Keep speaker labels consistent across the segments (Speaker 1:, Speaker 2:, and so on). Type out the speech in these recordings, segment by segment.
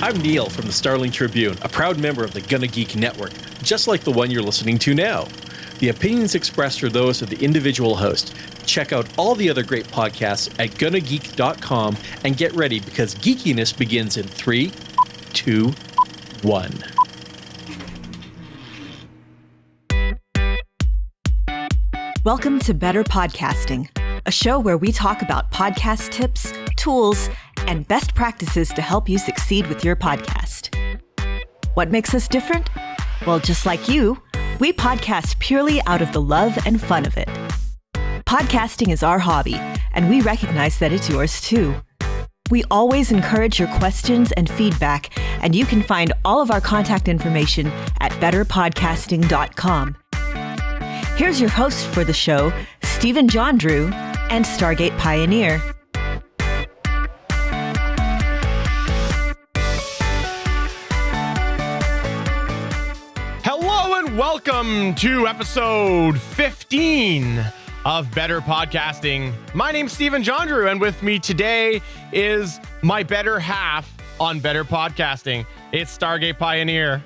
Speaker 1: I'm Neil from the Starling Tribune, a proud member of the Gonna Geek Network, just like the one you're listening to now. The opinions expressed are those of the individual host. Check out all the other great podcasts at gonnageek.com and get ready because geekiness begins in 3, 2, 1.
Speaker 2: Welcome to Better Podcasting, a show where we talk about podcast tips, tools, and best practices to help you succeed with your podcast. What makes us different? Well, just like you, we podcast purely out of the love and fun of it. Podcasting is our hobby, and we recognize that it's yours too. We always encourage your questions and feedback, and you can find all of our contact information at betterpodcasting.com. Here's your host for the show, Stephen John Drew and Stargate Pioneer.
Speaker 3: Hello and welcome to episode 15 of Better Podcasting. My name's Stephen John Drew, and with me today is my better half on Better Podcasting. It's Stargate Pioneer.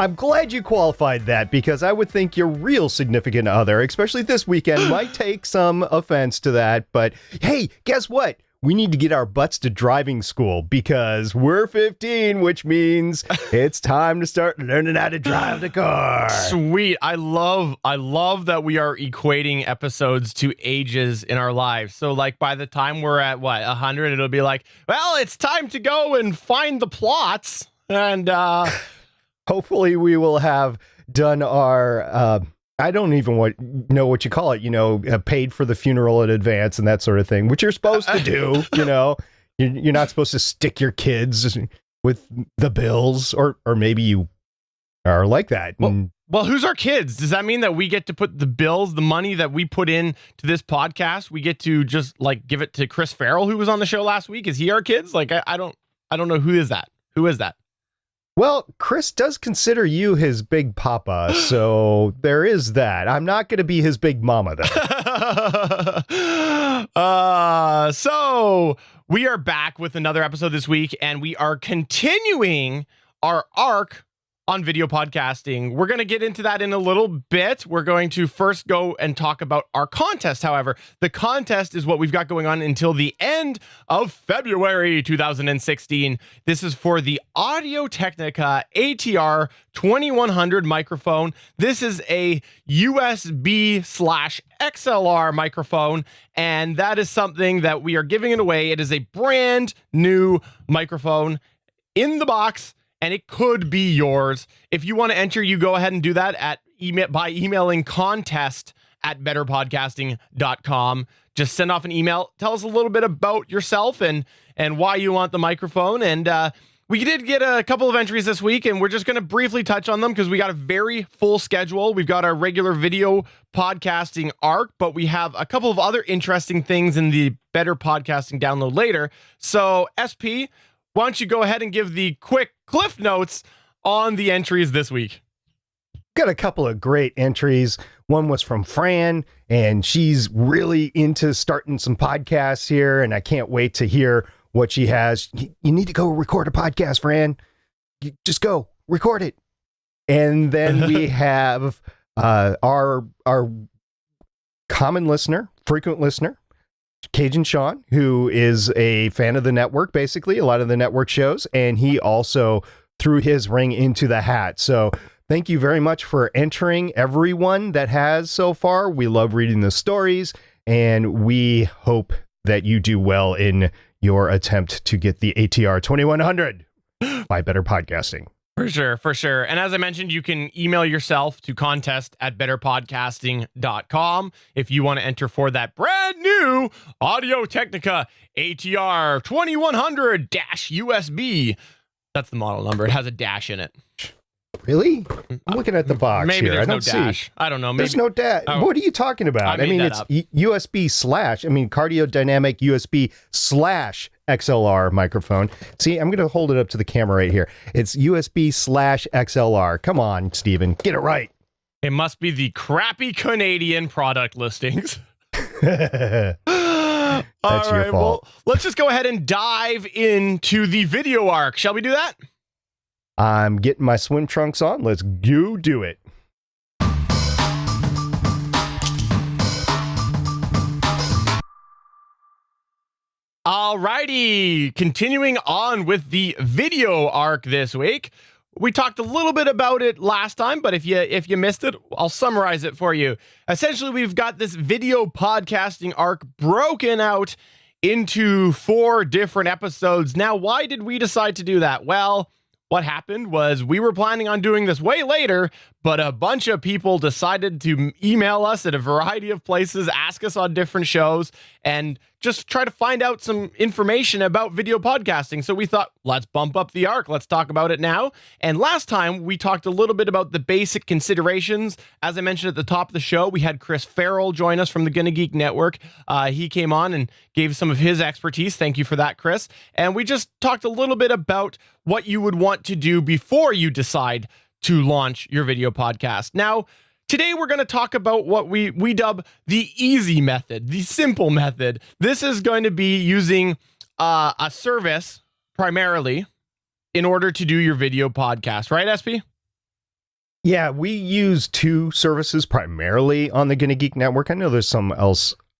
Speaker 4: I'm glad you qualified that because I would think your real significant other, especially this weekend, might take some offense to that. But hey, guess what? We need to get our butts to driving school because we're 15, which means it's time to start learning how to drive the car.
Speaker 3: Sweet. I love that we are equating episodes to ages in our lives. So like by the time we're at 100, it'll be like, well, it's time to go and find the plots. And
Speaker 4: hopefully we will have done our, I don't even know what you call it, paid for the funeral in advance and that sort of thing, which you're supposed to do, You're not supposed to stick your kids with the bills, or maybe you are like that.
Speaker 3: Well, who's our kids? Does that mean that we get to put the bills, the money that we put in to this podcast, we get to just like give it to Chris Farrell, who was on the show last week? Is he our kids? Like, I don't know. Who is that?
Speaker 4: Well, Chris does consider you his big papa, so there is that. I'm not going to be his big mama, though.
Speaker 3: So we are back with another episode this week, and we are continuing our arc on video podcasting. We're going to get into that in a little bit. We're going to first go and talk about our contest. However, the contest is what we've got going on until the end of February 2016. This is for the Audio-Technica ATR 2100 microphone. This is a USB/XLR microphone, and that is something that we are giving it away. It is a brand new microphone in the box, and it could be yours. If you want to enter, you go ahead and do that by emailing contest@betterpodcasting.com. Just send off an email. Tell us a little bit about yourself and why you want the microphone. And we did get a couple of entries this week, and we're just going to briefly touch on them because we got a very full schedule. We've got our regular video podcasting arc, but we have a couple of other interesting things in the Better Podcasting download later. So, SP, why don't you go ahead and give the quick cliff notes on the entries this week?
Speaker 4: Got a couple of great entries. One was from Fran, and she's really into starting some podcasts here, and I can't wait to hear what she has. You need to go record a podcast, Fran. You just go record it. And then we have our common listener, frequent listener, Cajun Sean, who is a fan of the network, basically, a lot of the network shows, and he also threw his ring into the hat. So thank you very much for entering, everyone that has so far. We love reading the stories, and we hope that you do well in your attempt to get the ATR 2100 by Better Podcasting.
Speaker 3: For sure. And as I mentioned, you can email yourself to contest@betterpodcasting.com if you want to enter for that brand new Audio-Technica ATR 2100-USB. That's the model number. It has a dash in it.
Speaker 4: Really? I'm looking at the box
Speaker 3: maybe
Speaker 4: here.
Speaker 3: There's
Speaker 4: I
Speaker 3: no
Speaker 4: don't
Speaker 3: dash.
Speaker 4: see.
Speaker 3: I don't know. Maybe.
Speaker 4: There's no dash.
Speaker 3: Oh.
Speaker 4: What are you talking about? I mean, it's USB/, cardiodynamic USB/XLR microphone. See, I'm going to hold it up to the camera right here. It's USB/XLR. Come on, Steven. Get it right.
Speaker 3: It must be the crappy Canadian product listings.
Speaker 4: That's your fault.
Speaker 3: Well, let's just go ahead and dive into the video arc. Shall we do that?
Speaker 4: I'm getting my swim trunks on. Let's go do it.
Speaker 3: Alrighty, continuing on with the video arc this week. We talked a little bit about it last time, but if you missed it, I'll summarize it for you. Essentially, we've got this video podcasting arc broken out into 4 different episodes. Now, why did we decide to do that? Well, what happened was we were planning on doing this way later, but a bunch of people decided to email us at a variety of places, ask us on different shows, and just try to find out some information about video podcasting. So we thought, let's bump up the arc. Let's talk about it now. And last time we talked a little bit about the basic considerations. As I mentioned at the top of the show, we had Chris Farrell join us from the Gonna Geek Network. He came on and gave some of his expertise. Thank you for that, Chris. And we just talked a little bit about what you would want to do before you decide to launch your video podcast. Now, today we're going to talk about what we dub the easy method, the simple method. This is going to be using a service primarily in order to do your video podcast, right, SP?
Speaker 4: Yeah, we use 2 services primarily on the Gonna Geek Network. I know there's some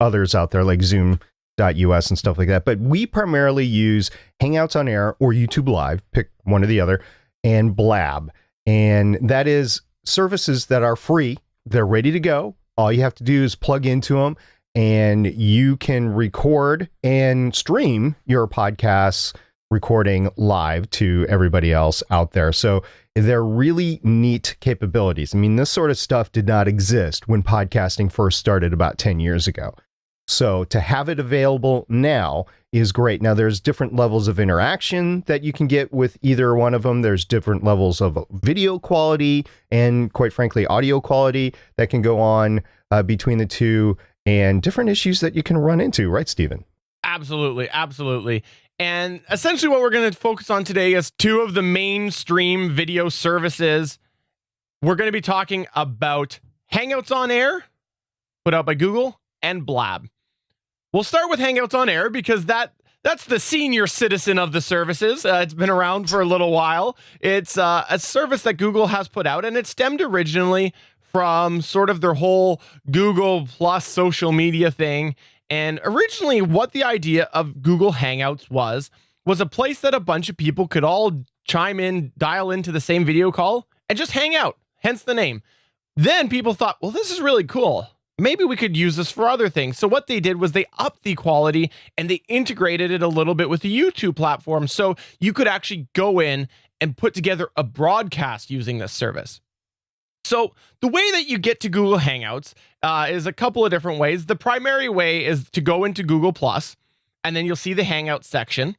Speaker 4: others out there like Zoom.us and stuff like that, but we primarily use Hangouts on Air or YouTube Live, pick one or the other, and Blab. And that is services that are free. They're ready to go. All you have to do is plug into them and you can record and stream your podcasts recording live to everybody else out there. So they're really neat capabilities. I mean, this sort of stuff did not exist when podcasting first started about 10 years ago. So to have it available now is great. Now, there's different levels of interaction that you can get with either one of them. There's different levels of video quality and, quite frankly, audio quality that can go on between the two, and different issues that you can run into. Right, Stephen?
Speaker 3: Absolutely. Absolutely. And essentially what we're going to focus on today is 2 of the mainstream video services. We're going to be talking about Hangouts on Air, put out by Google, and Blab. We'll start with Hangouts on Air because that's the senior citizen of the services. It's been around for a little while. It's a service that Google has put out, and it stemmed originally from sort of their whole Google plus social media thing. And originally what the idea of Google Hangouts was a place that a bunch of people could all chime in, dial into the same video call, and just hang out, hence the name. Then people thought, well, this is really cool. Maybe we could use this for other things. So what they did was they upped the quality and they integrated it a little bit with the YouTube platform. So you could actually go in and put together a broadcast using this service. So the way that you get to Google Hangouts is a couple of different ways. The primary way is to go into Google Plus, and then you'll see the Hangouts section.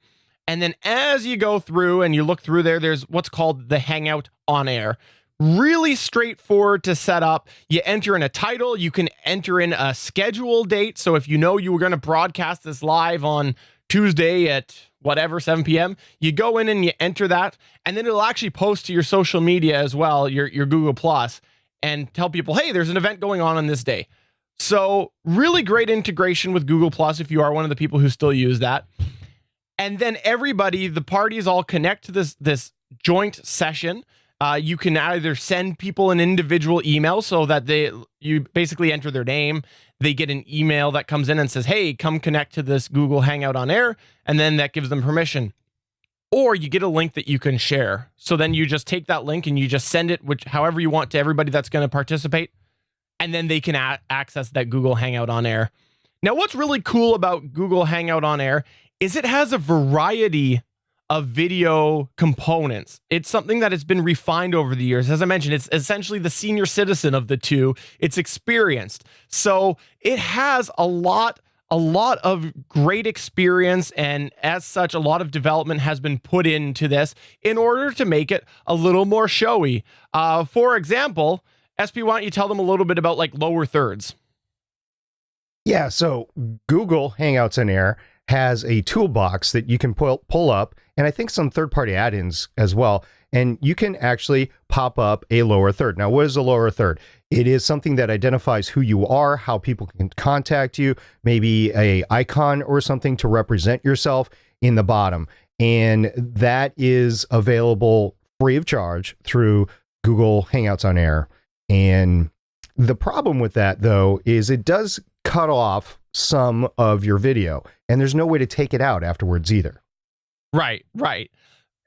Speaker 3: And then as you go through and you look through there, there's what's called the Hangout on Air. Really straightforward to set up. You enter in a title. You can enter in a schedule date. So if you know you were going to broadcast this live on Tuesday at whatever, 7 p.m., you go in and you enter that, and then it'll actually post to your social media as well, your Google Plus, and tell people, hey, there's an event going on this day. So really great integration with Google Plus if you are one of the people who still use that. And then everybody, the parties all connect to this joint session. You can either send people an individual email so that you basically enter their name. They get an email that comes in and says, hey, come connect to this Google Hangout on Air. And then that gives them permission. Or you get a link that you can share. So then you just take that link and you just send it however you want to everybody that's going to participate. And then they can access that Google Hangout on Air. Now, what's really cool about Google Hangout on Air is it has a variety of video components. It's something that has been refined over the years. As I mentioned, it's essentially the senior citizen of the two. It's experienced. So it has a lot of great experience, and as such, a lot of development has been put into this in order to make it a little more showy. For example, SP, why don't you tell them a little bit about like lower thirds?
Speaker 4: Yeah, so Google Hangouts on Air has a toolbox that you can pull up, and I think some third-party add-ins as well, and you can actually pop up a lower third. Now, what is a lower third? It is something that identifies who you are, how people can contact you, maybe a icon or something to represent yourself in the bottom. And that is available free of charge through Google Hangouts on Air. And the problem with that, though, is it does cut off some of your video, and there's no way to take it out afterwards either.
Speaker 3: Right.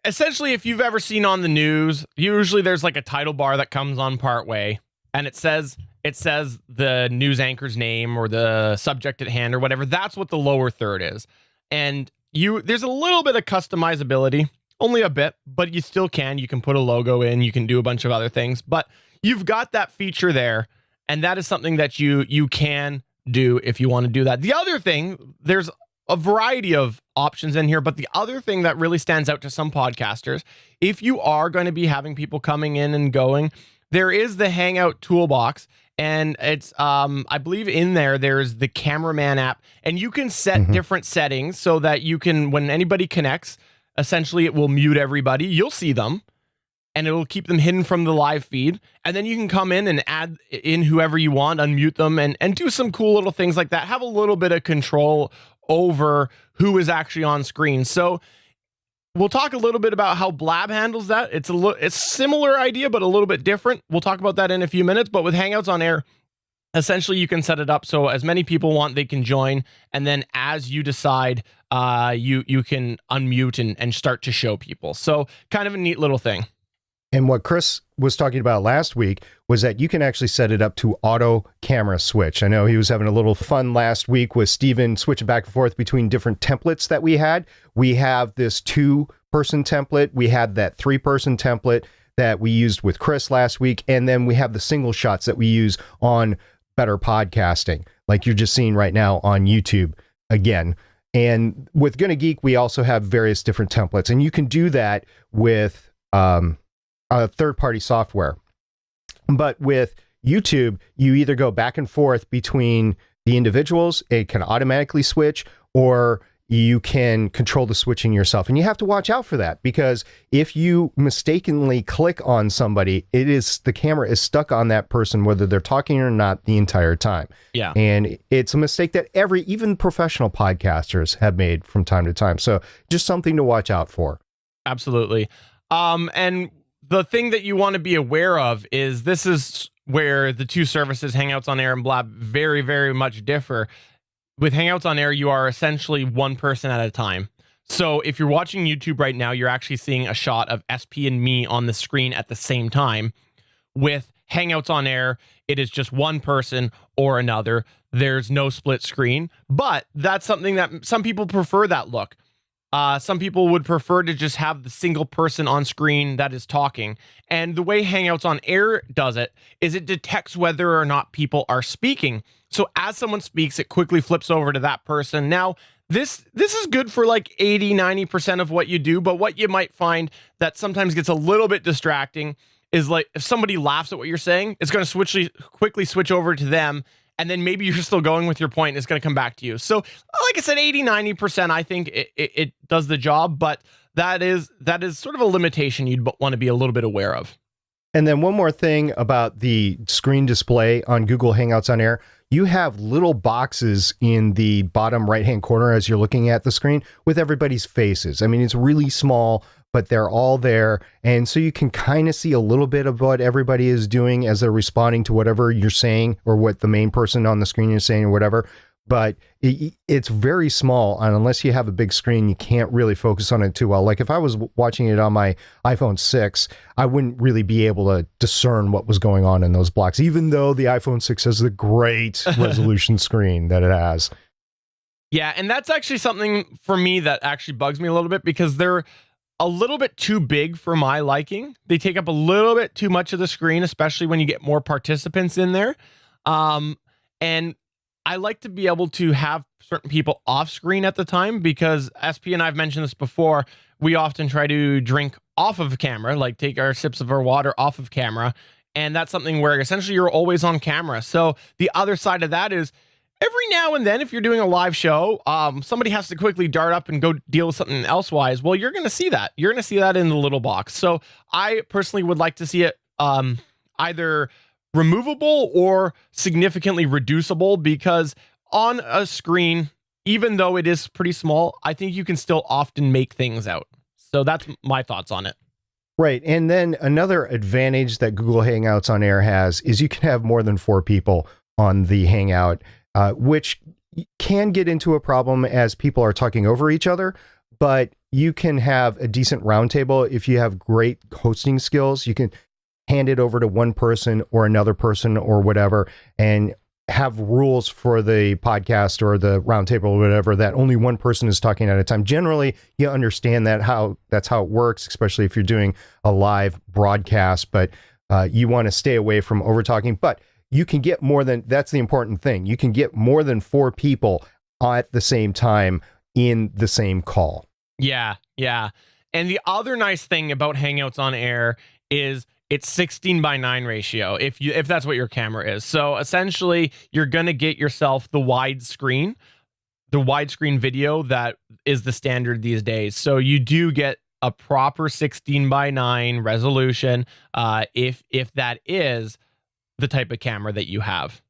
Speaker 3: Essentially, if you've ever seen on the news, usually there's like a title bar that comes on partway, and it says the news anchor's name or the subject at hand or whatever. That's what the lower third is. And there's a little bit of customizability, only a bit, but you still can. You can put a logo in, you can do a bunch of other things, but you've got that feature there, and that is something that you can do if you want to do that. The other thing, there's a variety of options in here, but the other thing that really stands out to some podcasters, if you are going to be having people coming in and going, there is the Hangout toolbox, and it's I believe in there's the cameraman app, and you can set different settings so that you can, when anybody connects, essentially it will mute everybody. You'll see them, and it'll keep them hidden from the live feed. And then you can come in and add in whoever you want, unmute them, and do some cool little things like that. Have a little bit of control over who is actually on screen. So we'll talk a little bit about how Blab handles that. It's similar idea, but a little bit different. We'll talk about that in a few minutes. But with Hangouts on Air, essentially you can set it up so as many people want, they can join. And then as you decide, you can unmute and start to show people. So kind of a neat little thing.
Speaker 4: And what Chris was talking about last week was that you can actually set it up to auto camera switch. I know he was having a little fun last week with Steven switching back and forth between different templates that we had. We have this 2-person template. We had that 3-person template that we used with Chris last week. And then we have the single shots that we use on Better Podcasting, like you're just seeing right now on YouTube again. And with Gonna Geek, we also have various different templates, and you can do that with third-party software. But with YouTube, you either go back and forth between the individuals, it can automatically switch, or you can control the switching yourself. And you have to watch out for that, because if you mistakenly click on somebody, the camera is stuck on that person, whether they're talking or not, the entire time.
Speaker 3: Yeah.
Speaker 4: And it's a mistake that even professional podcasters have made from time to time. So just something to watch out for.
Speaker 3: Absolutely. And the thing that you want to be aware of is this is where the two services, Hangouts on Air and Blab, very, very much differ. With Hangouts on Air, you are essentially one person at a time. So if you're watching YouTube right now, you're actually seeing a shot of SP and me on the screen at the same time. With Hangouts on Air, it is just one person or another. There's no split screen, but that's something that some people prefer that look. Some people would prefer to just have the single person on screen that is talking. And the way Hangouts on Air does it is it detects whether or not people are speaking. So as someone speaks, it quickly flips over to that person. Now, this is good for like 80-90% of what you do, but what you might find that sometimes gets a little bit distracting is like if somebody laughs at what you're saying, it's going to quickly switch over to them. And then maybe you're still going with your point and it's going to come back to you. So like I said, 80-90%, I think it does the job, but that is sort of a limitation you'd want to be a little bit aware of.
Speaker 4: And then one more thing about the screen display on Google Hangouts on Air, you have little boxes in the bottom right-hand corner as you're looking at the screen with everybody's faces. I mean, it's really small, but they're all there. And so you can kind of see a little bit of what everybody is doing as they're responding to whatever you're saying or what the main person on the screen is saying or whatever. But it's very small, and unless you have a big screen, you can't really focus on it too well. Like if I was watching it on my iPhone 6, I wouldn't really be able to discern what was going on in those blocks, even though the iPhone 6 has the great resolution screen that it has.
Speaker 3: Yeah, and that's actually something for me that actually bugs me a little bit because they're a little bit too big for my liking. They take up a little bit too much of the screen, especially when you get more participants in there. And I like to be able to have certain people off screen at the time because SP and I've mentioned this before. We often try to drink off of camera, like take our sips of our water off of camera. And that's something where essentially you're always on camera. So the other side of that is every now and then, if you're doing a live show, somebody has to quickly dart up and go deal with something elsewise. Well, you're going to see that. You're going to see that in the little box. So I personally would like to see it either removable or significantly reducible, because on a screen, even though it is pretty small, I think you can still often make things out. So that's my thoughts on it.
Speaker 4: Right. And then another advantage that Google Hangouts on Air has is you can have more than 4 people on the Hangout, which can get into a problem as people are talking over each other. But you can have a decent roundtable if you have great hosting skills. You can hand it over to one person or another person or whatever, and have rules for the podcast or the roundtable or whatever that only one person is talking at a time. Generally, you understand that's how it works, especially if you're doing a live broadcast. But you want to stay away from over talking. But you can get that's the important thing. You can get more than 4 people at the same time in the same call.
Speaker 3: Yeah. And the other nice thing about Hangouts on Air is it's 16:9 ratio, if that's what your camera is. So essentially, you're going to get yourself the widescreen video that is the standard these days. So you do get a proper 16:9 resolution if that is the type of camera that you have.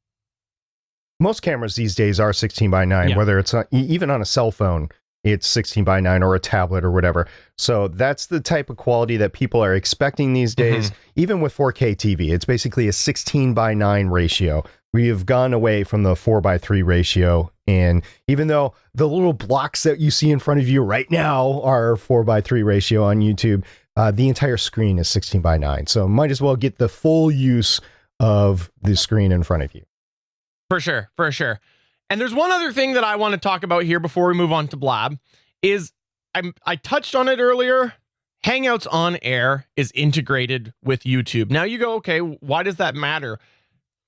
Speaker 4: Most cameras these days are 16:9, whether it's even on a cell phone. It's 16:9 or a tablet or whatever. So that's the type of quality that people are expecting these days. Even with 4K TV, it's basically a 16:9 ratio. We have gone away from the 4:3 ratio. And even though the little blocks that you see in front of you right now are 4:3 ratio on YouTube, the entire screen is 16:9. So might as well get the full use of the screen in front of you.
Speaker 3: For sure. And there's one other thing that I want to talk about here before we move on to Blab is I touched on it earlier. Hangouts on Air is integrated with YouTube. Now you go, okay, why does that matter?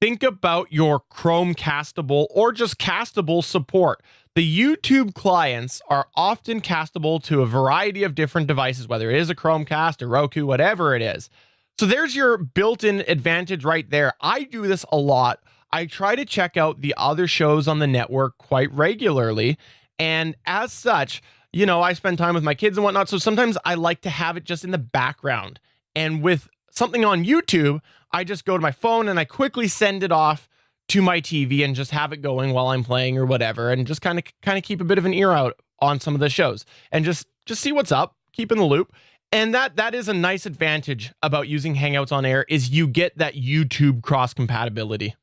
Speaker 3: Think about your Chromecastable or just castable support. The YouTube clients are often castable to a variety of different devices, whether it is a Chromecast, a Roku, whatever it is. So there's your built-in advantage right there. I do this a lot. I try to check out the other shows on the network quite regularly. And as such, I spend time with my kids and whatnot. So sometimes I like to have it just in the background. And with something on YouTube, I just go to my phone and I quickly send it off to my TV and just have it going while I'm playing or whatever. And just kind of keep a bit of an ear out on some of the shows and just see what's up, keep in the loop. And that is a nice advantage about using Hangouts on Air is you get that YouTube cross compatibility.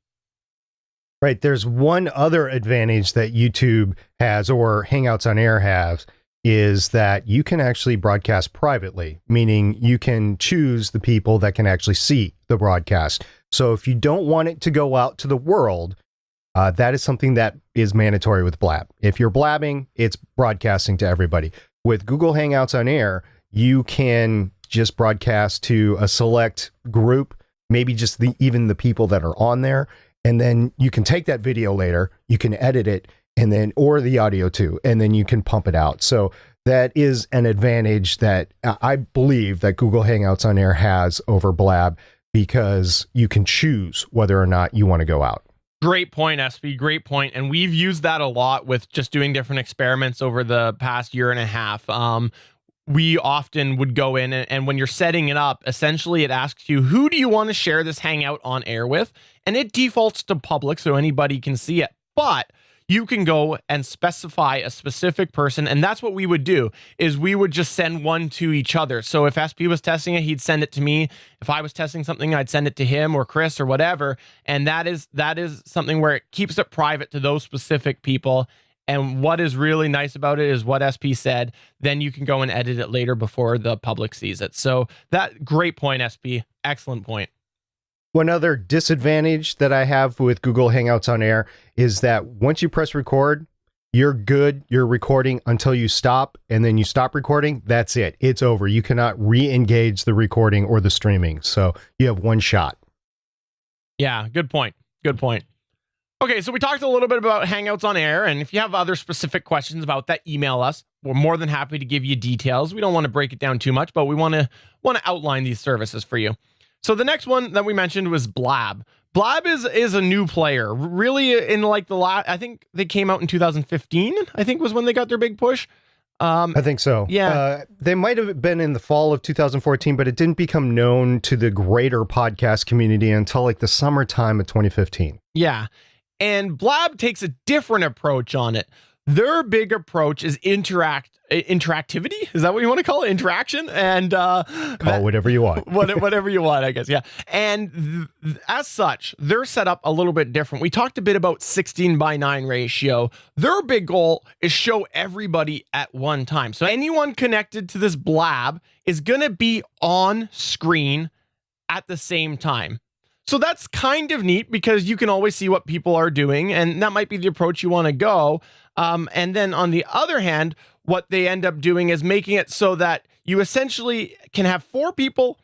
Speaker 4: Right. There's one other advantage that YouTube has or Hangouts on Air has is that you can actually broadcast privately, meaning you can choose the people that can actually see the broadcast. So if you don't want it to go out to the world, that is something that is mandatory with Blab. If you're blabbing, it's broadcasting to everybody. With Google Hangouts on Air, you can just broadcast to a select group, maybe just even the people that are on there. And then you can take that video later, you can edit it, and then, or the audio too, and then you can pump it out. So that is an advantage that I believe that Google Hangouts on Air has over Blab, because you can choose whether or not you want to go out.
Speaker 3: Great point, SB. Great point. And we've used that a lot with just doing different experiments over the past year and a half. We often would go in and when you're setting it up, essentially it asks you, who do you want to share this Hangout on Air with? And it defaults to public so anybody can see it. But you can go and specify a specific person. And that's what we would do, is we would just send one to each other. So if SP was testing it, he'd send it to me. If I was testing something, I'd send it to him or Chris or whatever. And that is something where it keeps it private to those specific people. And what is really nice about it is what SP said, then you can go and edit it later before the public sees it. So that great point, SP. Excellent point.
Speaker 4: One other disadvantage that I have with Google Hangouts on Air is that once you press record, you're good. You're recording until you stop, and then you stop recording. That's it. It's over. You cannot re-engage the recording or the streaming. So you have one shot.
Speaker 3: Yeah, good point. Good point. Okay, so we talked a little bit about Hangouts on Air, and if you have other specific questions about that, email us. We're more than happy to give you details. We don't want to break it down too much, but we want to outline these services for you. So the next one that we mentioned was Blab. Blab is a new player, really in like I think they came out in 2015, I think was when they got their big push.
Speaker 4: I think so.
Speaker 3: Yeah.
Speaker 4: They might have been in the fall of 2014, but it didn't become known to the greater podcast community until like the summertime of 2015.
Speaker 3: Yeah. And Blab takes a different approach on it. Their big approach is interactivity. Is that what you want to call it? Interaction? And
Speaker 4: call whatever you want.
Speaker 3: Whatever you want, I guess. Yeah. And as such, they're set up a little bit different. We talked a bit about 16:9 ratio. Their big goal is show everybody at one time. So anyone connected to this Blab is going to be on screen at the same time. So that's kind of neat because you can always see what people are doing, and that might be the approach you want to go. And then on the other hand, what they end up doing is making it so that you essentially can have 4 people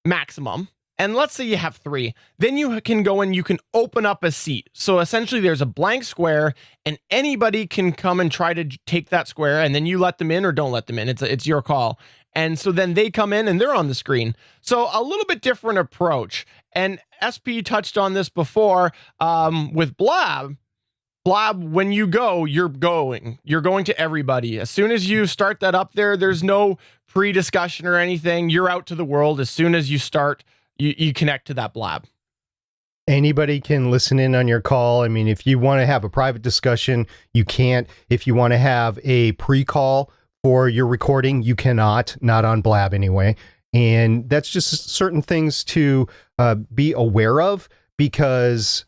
Speaker 3: maximum. And let's say you have 3, then you can go and you can open up a seat. So essentially there's a blank square and anybody can come and try to take that square, and then you let them in or don't let them in. It's your call. And so then they come in and they're on the screen. So a little bit different approach. And SP touched on this before with Blab. Blab, when you go, you're going to everybody. As soon as you start that up there's no pre-discussion or anything. You're out to the world. As soon as you start, you connect to that Blab.
Speaker 4: Anybody can listen in on your call. I mean, if you want to have a private discussion, you can't. If you want to have a pre-call for your recording, you cannot, not on Blab anyway. And that's just certain things to be aware of, because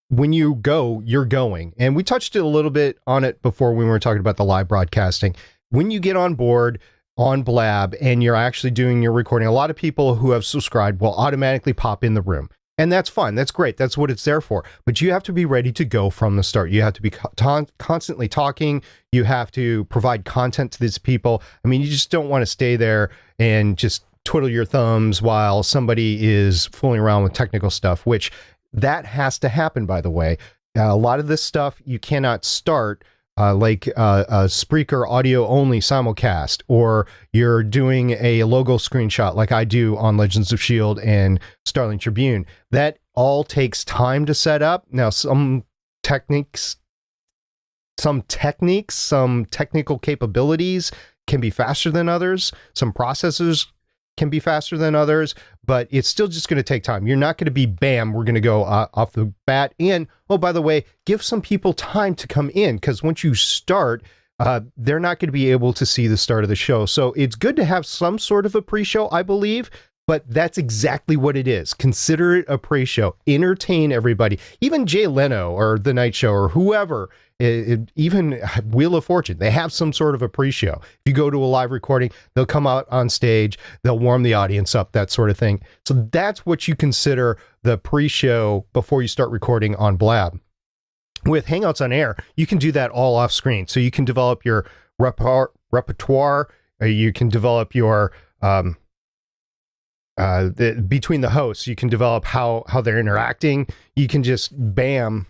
Speaker 4: when you go, you're going. And we touched a little bit on it before when we were talking about the live broadcasting. When you get on board on Blab and you're actually doing your recording, a lot of people who have subscribed will automatically pop in the room. And that's fine. That's great. That's what it's there for. But you have to be ready to go from the start. You have to be constantly talking. You have to provide content to these people. I mean, you just don't want to stay there and just twiddle your thumbs while somebody is fooling around with technical stuff, which that has to happen, by the way. A lot of this stuff you cannot start like a Spreaker audio only simulcast, or you're doing a logo screenshot like I do on Legends of S.H.I.E.L.D. and Starling Tribune. That all takes time to set up. Now, some technical capabilities can be faster than others. Some processors can be faster than others, but it's still just going to take time. You're not going to be bam, we're going to go off the bat. And oh, by the way, give some people time to come in, because once you start, they're not going to be able to see the start of the show. So it's good to have some sort of a pre-show, I believe, but that's exactly what it is. Consider it a pre-show. Entertain everybody. Even Jay Leno or The Night Show or whoever, even Wheel of Fortune, they have some sort of a pre-show. If you go to a live recording, they'll come out on stage, they'll warm the audience up, that sort of thing. So that's what you consider the pre-show before you start recording on Blab. With Hangouts on Air, you can do that all off screen. So you can develop your repertoire, you can develop your between the hosts, you can develop how they're interacting. You can just bam,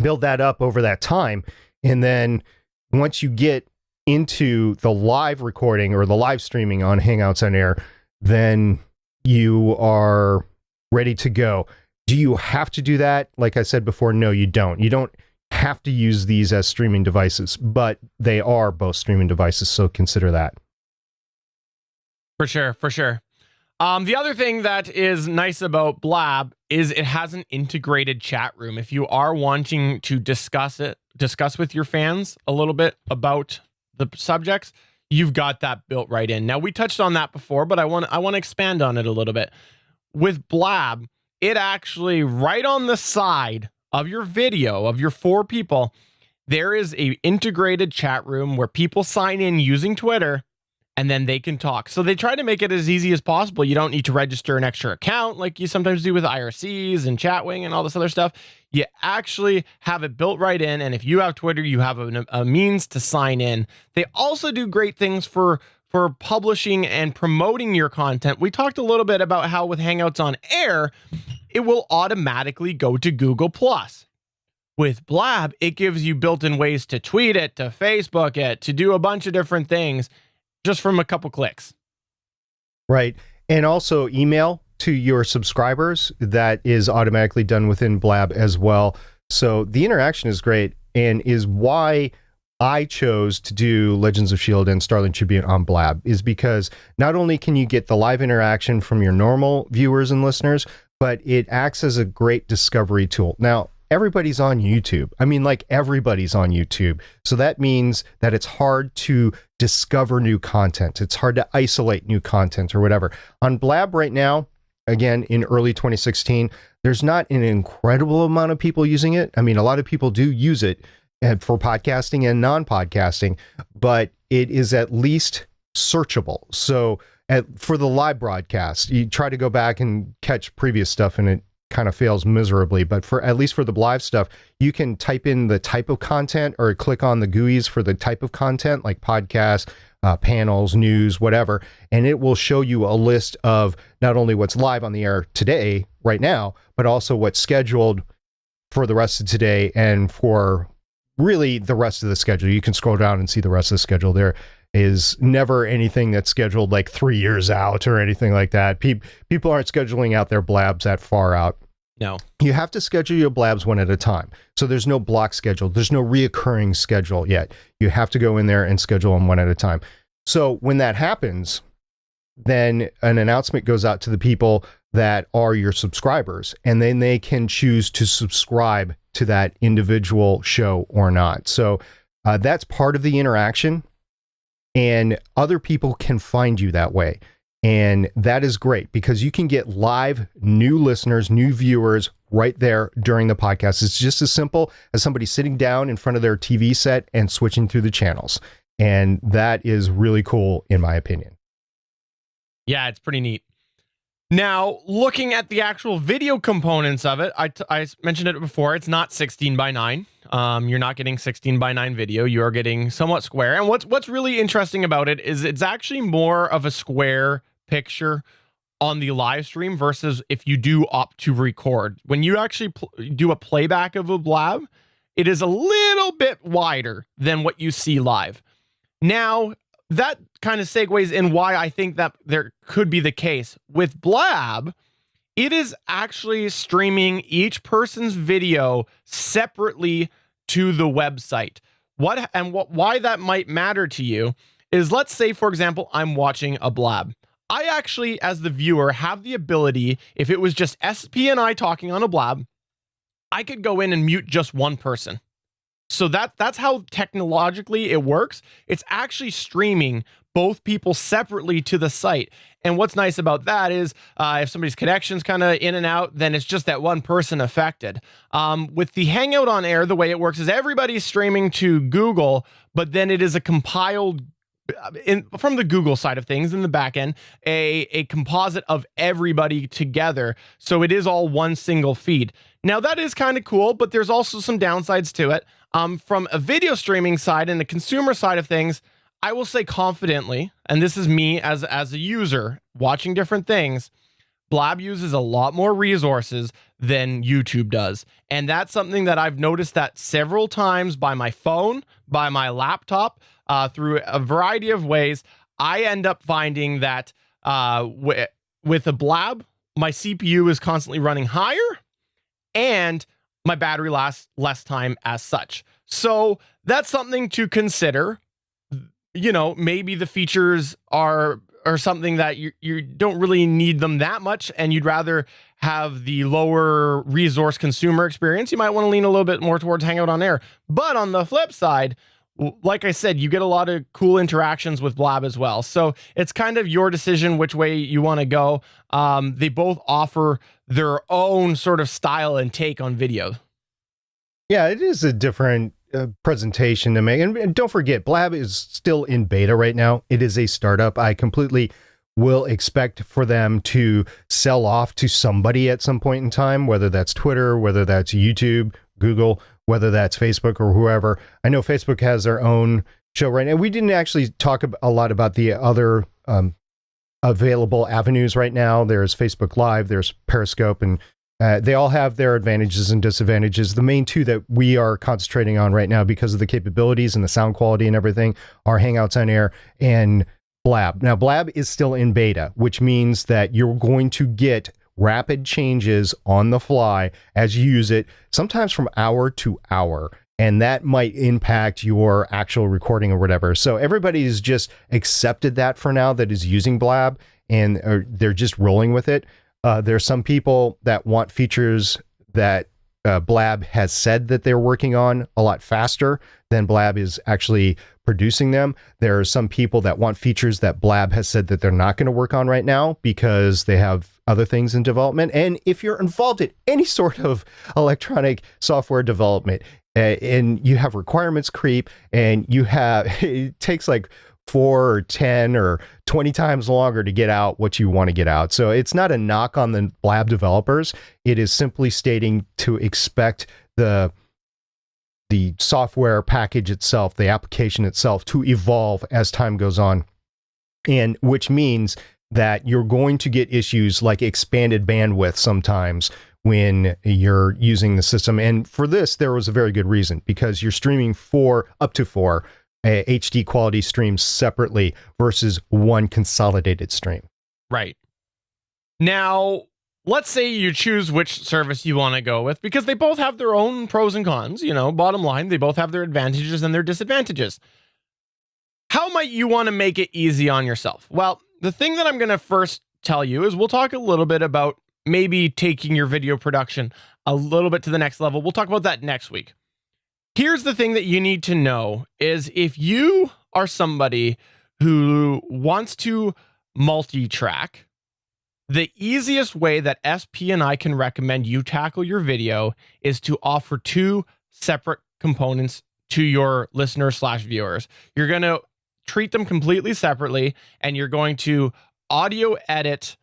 Speaker 4: build that up over that time. And then once you get into the live recording or the live streaming on Hangouts on Air, then you are ready to go. Do you have to do that? Like I said before, no, you don't. You don't have to use these as streaming devices, but they are both streaming devices. So consider that.
Speaker 3: For sure. The other thing that is nice about Blab is it has an integrated chat room. If you are wanting to discuss with your fans a little bit about the subjects, you've got that built right in. Now, we touched on that before, but I want to expand on it a little bit. With Blab, it actually, right on the side of your video of your 4 people, there is a integrated chat room where people sign in using Twitter, and then they can talk. So they try to make it as easy as possible. You don't need to register an extra account like you sometimes do with IRCs and Chatwing and all this other stuff. You actually have it built right in. And if you have Twitter, you have a means to sign in. They also do great things for publishing and promoting your content. We talked a little bit about how with Hangouts on Air, it will automatically go to Google+. With Blab, it gives you built-in ways to tweet it, to Facebook it, to do a bunch of different things, just from a couple clicks.
Speaker 4: Right. And also email to your subscribers. That is automatically done within Blab as well. So the interaction is great, and is why I chose to do Legends of S.H.I.E.L.D. and Starling Tribune on Blab is because not only can you get the live interaction from your normal viewers and listeners, but it acts as a great discovery tool. Now, everybody's on YouTube. I mean, like everybody's on YouTube. So that means that it's hard to discover new content. It's hard to isolate new content or whatever. On Blab right now, again, in early 2016, there's not an incredible amount of people using it. I mean, a lot of people do use it for podcasting and non-podcasting, but it is at least searchable. So for the live broadcast, you try to go back and catch previous stuff and it kind of fails miserably. But for at least for the live stuff, you can type in the type of content or click on the GUIs for the type of content like podcasts, panels, news, whatever. And it will show you a list of not only what's live on the air today, right now, but also what's scheduled for the rest of today and for really the rest of the schedule. You can scroll down and see the rest of the schedule. There is never anything that's scheduled like 3 years out or anything like that. People aren't scheduling out their blabs that far out.
Speaker 3: No.
Speaker 4: You have to schedule your blabs one at a time. So there's no block schedule. There's no reoccurring schedule yet. You have to go in there and schedule them one at a time. So when that happens, then an announcement goes out to the people that are your subscribers, and then they can choose to subscribe to that individual show or not. So that's part of the interaction, and other people can find you that way. And that is great because you can get live new listeners, new viewers right there during the podcast. It's just as simple as somebody sitting down in front of their TV set and switching through the channels. And that is really cool, in my opinion.
Speaker 3: Yeah, it's pretty neat. Now, looking at the actual video components of it, I mentioned it before, it's not 16:9. You're not getting 16:9 video. You're getting somewhat square. And what's really interesting about it is it's actually more of a square picture on the live stream versus if you do opt to record. When you actually do a playback of a blab, it is a little bit wider than what you see live. Now, that kind of segues in why I think that there could be the case. With Blab, it is actually streaming each person's video separately to the website. Why that might matter to you is, let's say, for example, I'm watching a blab. I actually, as the viewer, have the ability, if it was just SP and I talking on a blab, I could go in and mute just one person. So that's how technologically it works. It's actually streaming both people separately to the site. And what's nice about that is if somebody's connection's kind of in and out, then it's just that one person affected. With the Hangout on Air, the way it works is everybody's streaming to Google, but then it is a compiled from the Google side of things in the back end, a composite of everybody together. So it is all one single feed. Now that is kind of cool, but there's also some downsides to it. From a video streaming side and the consumer side of things, I will say confidently, and this is me as a user watching different things, Blab uses a lot more resources than YouTube does. And that's something that I've noticed that several times by my phone, by my laptop, through a variety of ways. I end up finding that with a Blab, my CPU is constantly running higher and my battery lasts less time as such. So that's something to consider. You know, maybe the features are something that you don't really need them that much and you'd rather have the lower resource consumer experience. You might want to lean a little bit more towards Hangout on Air. But on the flip side, like I said, you get a lot of cool interactions with Blab as well. So it's kind of your decision which way you want to go. They both offer their own sort of style and take on video.
Speaker 4: Yeah, it is a different presentation to make. And don't forget, Blab is still in beta right now. It is a startup. I completely will expect for them to sell off to somebody at some point in time, whether that's Twitter, whether that's YouTube, Google, whether that's Facebook or whoever. I know Facebook has their own show right now. We didn't actually talk a lot about the other available avenues right now. There's Facebook Live, there's Periscope, and they all have their advantages and disadvantages. The main two that we are concentrating on right now because of the capabilities and the sound quality and everything are Hangouts on Air and Blab. Now, Blab is still in beta, which means that you're going to get rapid changes on the fly as you use it, sometimes from hour to hour. and that might impact your actual recording or whatever. So everybody's just accepted that for now that is using Blab, and they're just rolling with it. There's some people that want features that Blab has said that they're working on a lot faster than Blab is actually producing them. There are some people that want features that Blab has said that they're not going to work on right now because they have other things in development. And if you're involved in any sort of electronic software development, and you have requirements creep, and it takes like 4 or 10 or 20 times longer to get out what you want to get out. So it's not a knock on the Blab developers. It is simply stating to expect the software package itself, the application itself, to evolve as time goes on. And which means that you're going to get issues like expanded bandwidth sometimes when you're using the system. And for this, there was a very good reason, because you're streaming up to four HD quality streams separately versus one consolidated stream.
Speaker 3: Right. Now, let's say you choose which service you want to go with, because they both have their own pros and cons. Bottom line, they both have their advantages and their disadvantages. How might you want to make it easy on yourself? Well, the thing that I'm going to first tell you is we'll talk a little bit about maybe taking your video production a little bit to the next level. We'll talk about that next week. Here's the thing that you need to know is if you are somebody who wants to multi-track, the easiest way that SP and I can recommend you tackle your video is to offer two separate components to your listeners/viewers. You're going to treat them completely separately, and you're going to audio edit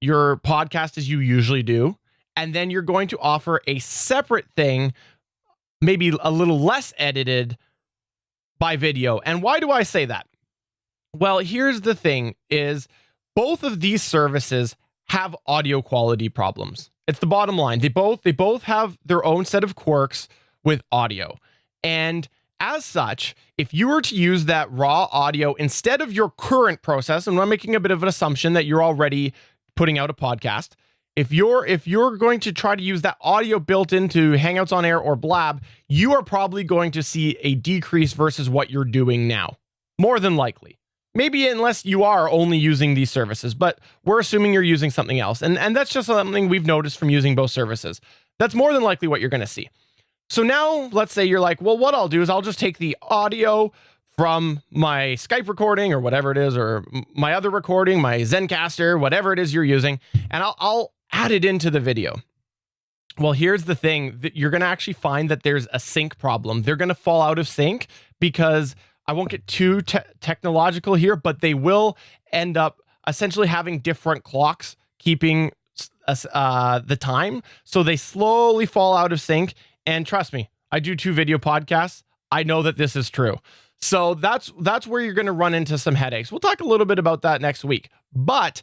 Speaker 3: your podcast as you usually do, and then you're going to offer a separate thing, maybe a little less edited, by video. And why do I say that? Well, here's the thing is both of these services have audio quality problems. It's the bottom line. They both have their own set of quirks with audio. And as such, if you were to use that raw audio instead of your current process, and I'm making a bit of an assumption that you're already putting out a podcast, if you're going to try to use that audio built into Hangouts on Air or Blab, you are probably going to see a decrease versus what you're doing now. More than likely. Maybe unless you are only using these services, but we're assuming you're using something else. And that's just something we've noticed from using both services. That's more than likely what you're going to see. So now let's say you're like, well, what I'll do is I'll just take the audio from my Skype recording or whatever it is, or my other recording, my Zencaster, whatever it is you're using, and I'll add it into the video. Well, here's the thing that you're going to actually find that there's a sync problem. They're going to fall out of sync because I won't get too technological here, but they will end up essentially having different clocks keeping the time. So they slowly fall out of sync. And trust me, I do 2 video podcasts. I know that this is true. So that's where you're going to run into some headaches. We'll talk a little bit about that next week. But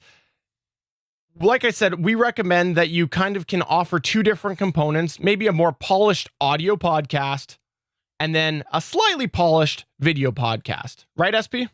Speaker 3: like I said, we recommend that you kind of can offer 2 different components, maybe a more polished audio podcast and then a slightly polished video podcast. Right, SP?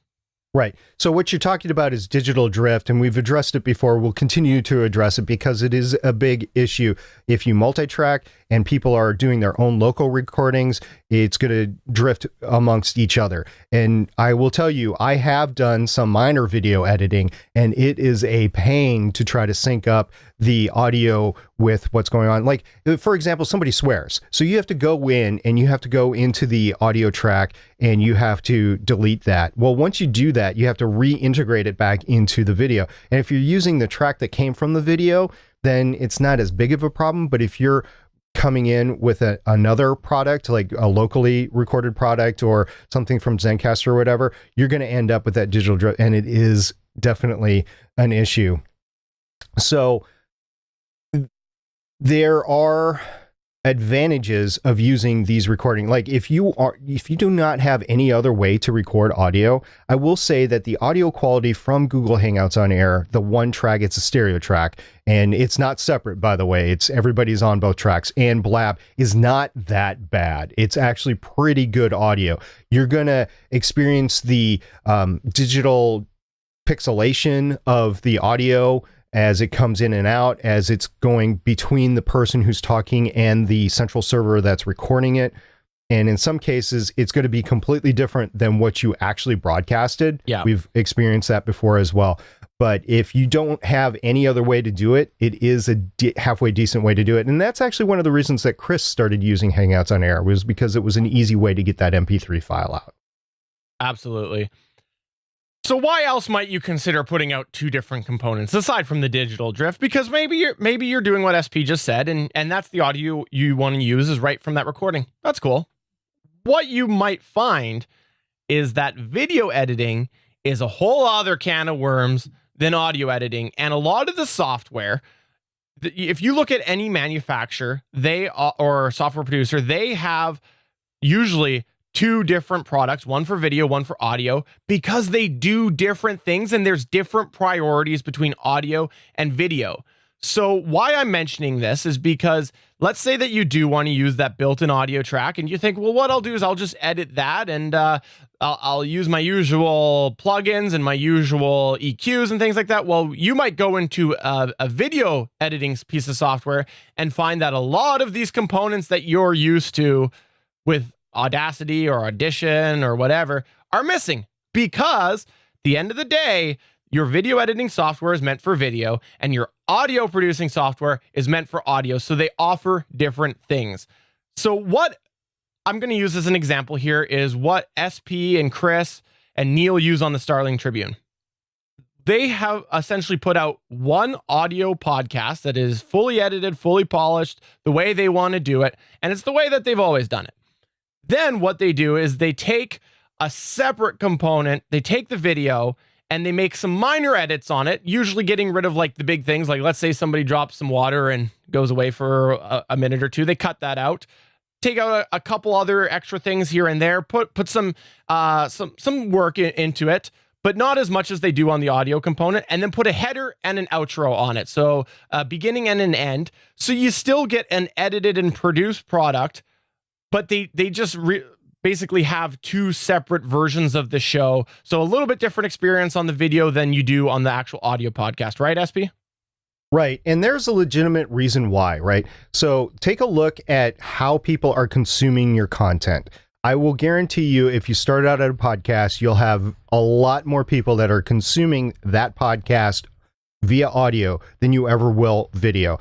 Speaker 4: Right. So what you're talking about is digital drift, and we've addressed it before. We'll continue to address it because it is a big issue. If you multi-track and people are doing their own local recordings, it's going to drift amongst each other. And I will tell you, I have done some minor video editing, and it is a pain to try to sync up the audio with what's going on. Like, for example, somebody swears. So you have to go in and you have to go into the audio track and you have to delete that. Well, once you do that, you have to reintegrate it back into the video. And if you're using the track that came from the video, then it's not as big of a problem. But if you're coming in with another product, like a locally recorded product or something from Zencaster or whatever, you're going to end up with that digital drift, and it is definitely an issue. So there are advantages of using these recording. Like if you do not have any other way to record audio, I will say that the audio quality from Google Hangouts on Air, the one track, it's a stereo track, and it's not separate, by the way. It's everybody's on both tracks, and Blab is not that bad. It's actually pretty good audio. You're gonna experience the digital pixelation of the audio as it comes in and out, as it's going between the person who's talking and the central server that's recording it. And in some cases, it's going to be completely different than what you actually broadcasted.
Speaker 3: Yeah.
Speaker 4: We've experienced that before as well. But if you don't have any other way to do it, it is a halfway decent way to do it. And that's actually one of the reasons that Chris started using Hangouts on Air, was because it was an easy way to get that MP3 file out.
Speaker 3: Absolutely. So why else might you consider putting out two different components aside from the digital drift? Because maybe you're doing what SP just said, and that's the audio you want to use is right from that recording. That's cool. What you might find is that video editing is a whole other can of worms than audio editing, and a lot of the software, if you look at any manufacturer, or software producer, they have usually two different products, one for video, one for audio, because they do different things and there's different priorities between audio and video. So why I'm mentioning this is because let's say that you do want to use that built-in audio track and you think, well, what I'll do is I'll just edit that and I'll use my usual plugins and my usual EQs and things like that. Well, you might go into a video editing piece of software and find that a lot of these components that you're used to with Audacity or Audition or whatever are missing, because at the end of the day, your video editing software is meant for video and your audio producing software is meant for audio. So they offer different things. So what I'm going to use as an example here is what SP and Chris and Neil use on the Starling Tribune. They have essentially put out one audio podcast that is fully edited, fully polished, the way they want to do it. And it's the way that they've always done it. Then what they do is they take a separate component, they take the video, and they make some minor edits on it, usually getting rid of like the big things. Like let's say somebody drops some water and goes away for a minute or two. They cut that out, take out a couple other extra things here and there, put some work into it, but not as much as they do on the audio component, and then put a header and an outro on it. So a beginning and an end. So you still get an edited and produced product, but they just basically have two separate versions of the show. So a little bit different experience on the video than you do on the actual audio podcast, right, SP?
Speaker 4: Right. And there's a legitimate reason why, right? So take a look at how people are consuming your content. I will guarantee you, if you start out at a podcast, you'll have a lot more people that are consuming that podcast via audio than you ever will video.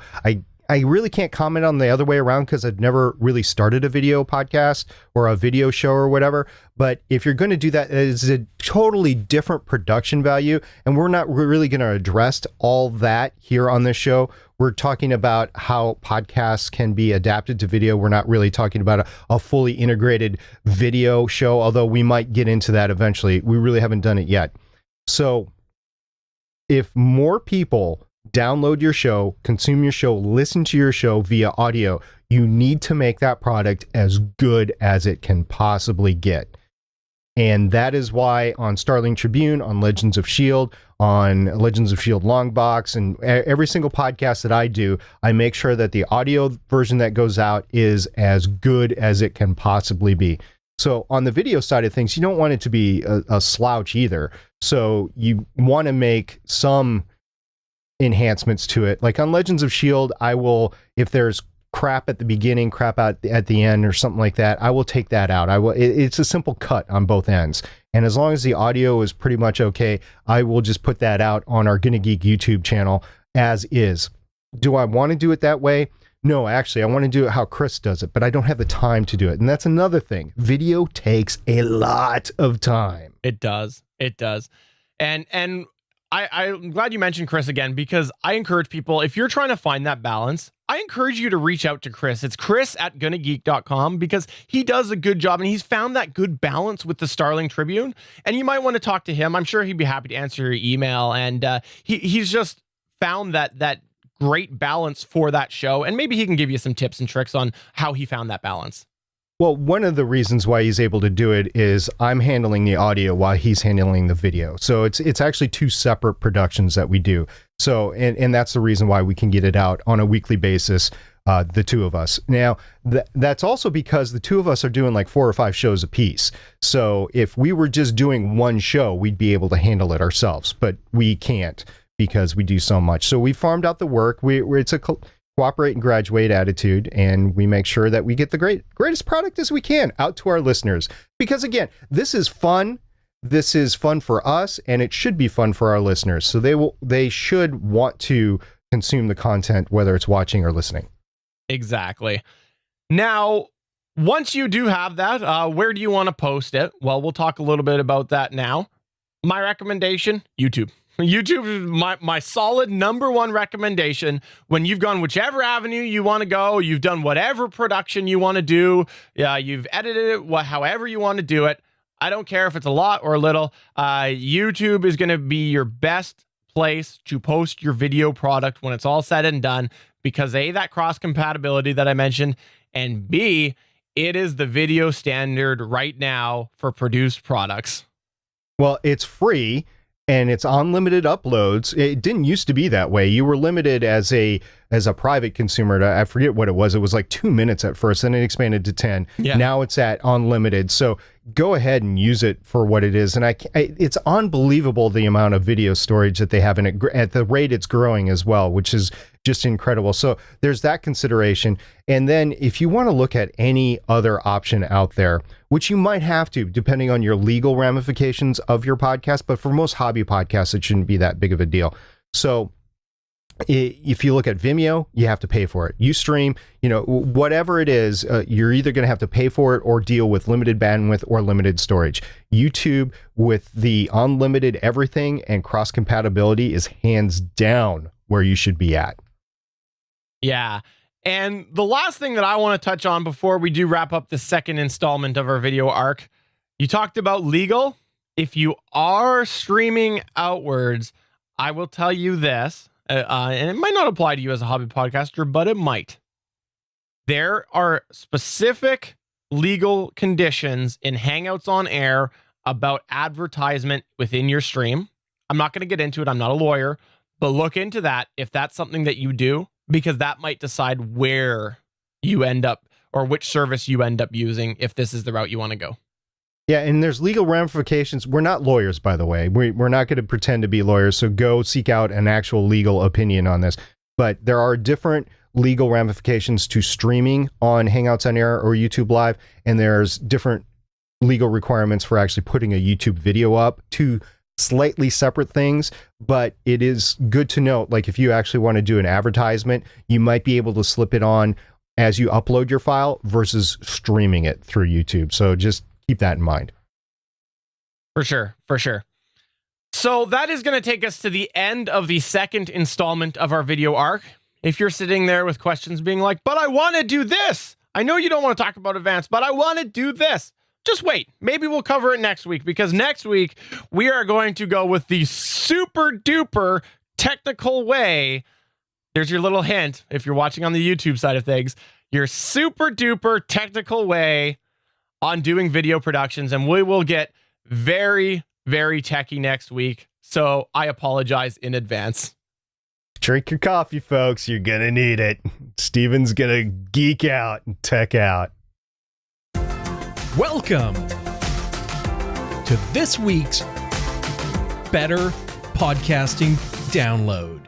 Speaker 4: I really can't comment on the other way around because I've never really started a video podcast or a video show or whatever. But if you're going to do that, it's a totally different production value. And we're not really going to address all that here on this show. We're talking about how podcasts can be adapted to video. We're not really talking about a fully integrated video show, although we might get into that eventually. We really haven't done it yet. So if more people download your show, consume your show, listen to your show via audio, you need to make that product as good as it can possibly get. And that is why on Starling Tribune, on Legends of S.H.I.E.L.D., on Legends of S.H.I.E.L.D. Longbox, and every single podcast that I do, I make sure that the audio version that goes out is as good as it can possibly be. So on the video side of things, you don't want it to be a slouch either. So you want to make some enhancements to it. Like on Legends of S.H.I.E.L.D., I will, if there's crap at the beginning, crap out at the end or something like that, I will take that out. It's a simple cut on both ends. And as long as the audio is pretty much okay, I will just put that out on our Gonna Geek YouTube channel as is. Do I want to do it that way? No, actually, I want to do it how Chris does it, but I don't have the time to do it. And that's another thing. Video takes a lot of time.
Speaker 3: It does. It does. And I'm glad you mentioned Chris again, because I encourage people, if you're trying to find that balance, I encourage you to reach out to Chris. It's chris@gonnageek.com, because he does a good job and he's found that good balance with the Starling Tribune. And you might want to talk to him. I'm sure he'd be happy to answer your email. And he's just found that great balance for that show. And maybe he can give you some tips and tricks on how he found that balance.
Speaker 4: Well, one of the reasons why he's able to do it is I'm handling the audio while he's handling the video. So it's actually two separate productions that we do. So, and that's the reason why we can get it out on a weekly basis, the two of us. Now, that's also because the two of us are doing like 4 or 5 shows a piece. So if we were just doing one show, we'd be able to handle it ourselves, but we can't because we do so much. So we farmed out the work. cooperate and graduate attitude, and we make sure that we get the greatest product as we can out to our listeners. Because again, this is fun. This is fun for us, and it should be fun for our listeners. So they should want to consume the content, whether it's watching or listening.
Speaker 3: Exactly. Now, once you do have that, where do you want to post it? Well, we'll talk a little bit about that now. My recommendation, YouTube. YouTube is my solid number one recommendation. When you've gone whichever avenue you want to go, you've done whatever production you want to do, you've edited it, however you want to do it. I don't care if it's a lot or a little. YouTube is going to be your best place to post your video product when it's all said and done, because A, that cross compatibility that I mentioned, and B, it is the video standard right now for produced products.
Speaker 4: Well, it's free and it's unlimited uploads. It didn't used to be that way. You were limited as a private consumer to, I forget what it was. It was like 2 minutes at first, then it expanded to 10. Yeah. Now it's at unlimited. So go ahead and use it for what it is. And it's unbelievable the amount of video storage that they have, and at the rate it's growing as well, which is just incredible. So there's that consideration. And then if you want to look at any other option out there, which you might have to, depending on your legal ramifications of your podcast, but for most hobby podcasts, it shouldn't be that big of a deal. So if you look at Vimeo, you have to pay for it. Ustream, whatever it is, you're either going to have to pay for it or deal with limited bandwidth or limited storage. YouTube, with the unlimited everything and cross compatibility, is hands down where you should be at.
Speaker 3: Yeah. And the last thing that I want to touch on before we do wrap up the second installment of our video arc, you talked about legal. If you are streaming outwards, I will tell you this. And it might not apply to you as a hobby podcaster, but it might. There are specific legal conditions in Hangouts on Air about advertisement within your stream. I'm not going to get into it. I'm not a lawyer, but look into that if that's something that you do, because that might decide where you end up or which service you end up using if this is the route you want to go.
Speaker 4: Yeah, and there's legal ramifications. We're not lawyers, by the way. We're not going to pretend to be lawyers, so go seek out an actual legal opinion on this. But there are different legal ramifications to streaming on Hangouts on Air or YouTube Live, and there's different legal requirements for actually putting a YouTube video up. Two slightly separate things, but it is good to note, like if you actually want to do an advertisement, you might be able to slip it on as you upload your file versus streaming it through YouTube. So just keep that in mind.
Speaker 3: For sure. So that is going to take us to the end of the second installment of our video arc. If you're sitting there with questions being like, but I want to do this. I know you don't want to talk about advanced, but I want to do this. Just wait. Maybe we'll cover it next week, because next week we are going to go with the super duper technical way. There's your little hint if you're watching on the YouTube side of things. Your super duper technical way on doing video productions, and we will get very, very techie next week. So I apologize in advance.
Speaker 4: Drink your coffee, folks. You're going to need it. Steven's going to geek out and tech out.
Speaker 1: Welcome to this week's Better Podcasting Download.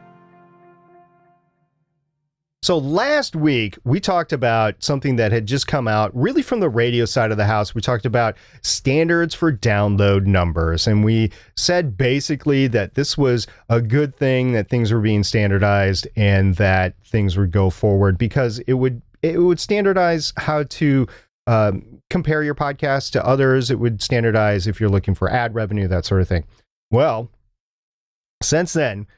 Speaker 4: So last week, we talked about something that had just come out really from the radio side of the house. We talked about standards for download numbers. And we said basically that this was a good thing, that things were being standardized and that things would go forward, because it would standardize how to compare your podcast to others. It would standardize if you're looking for ad revenue, that sort of thing. Well, since then,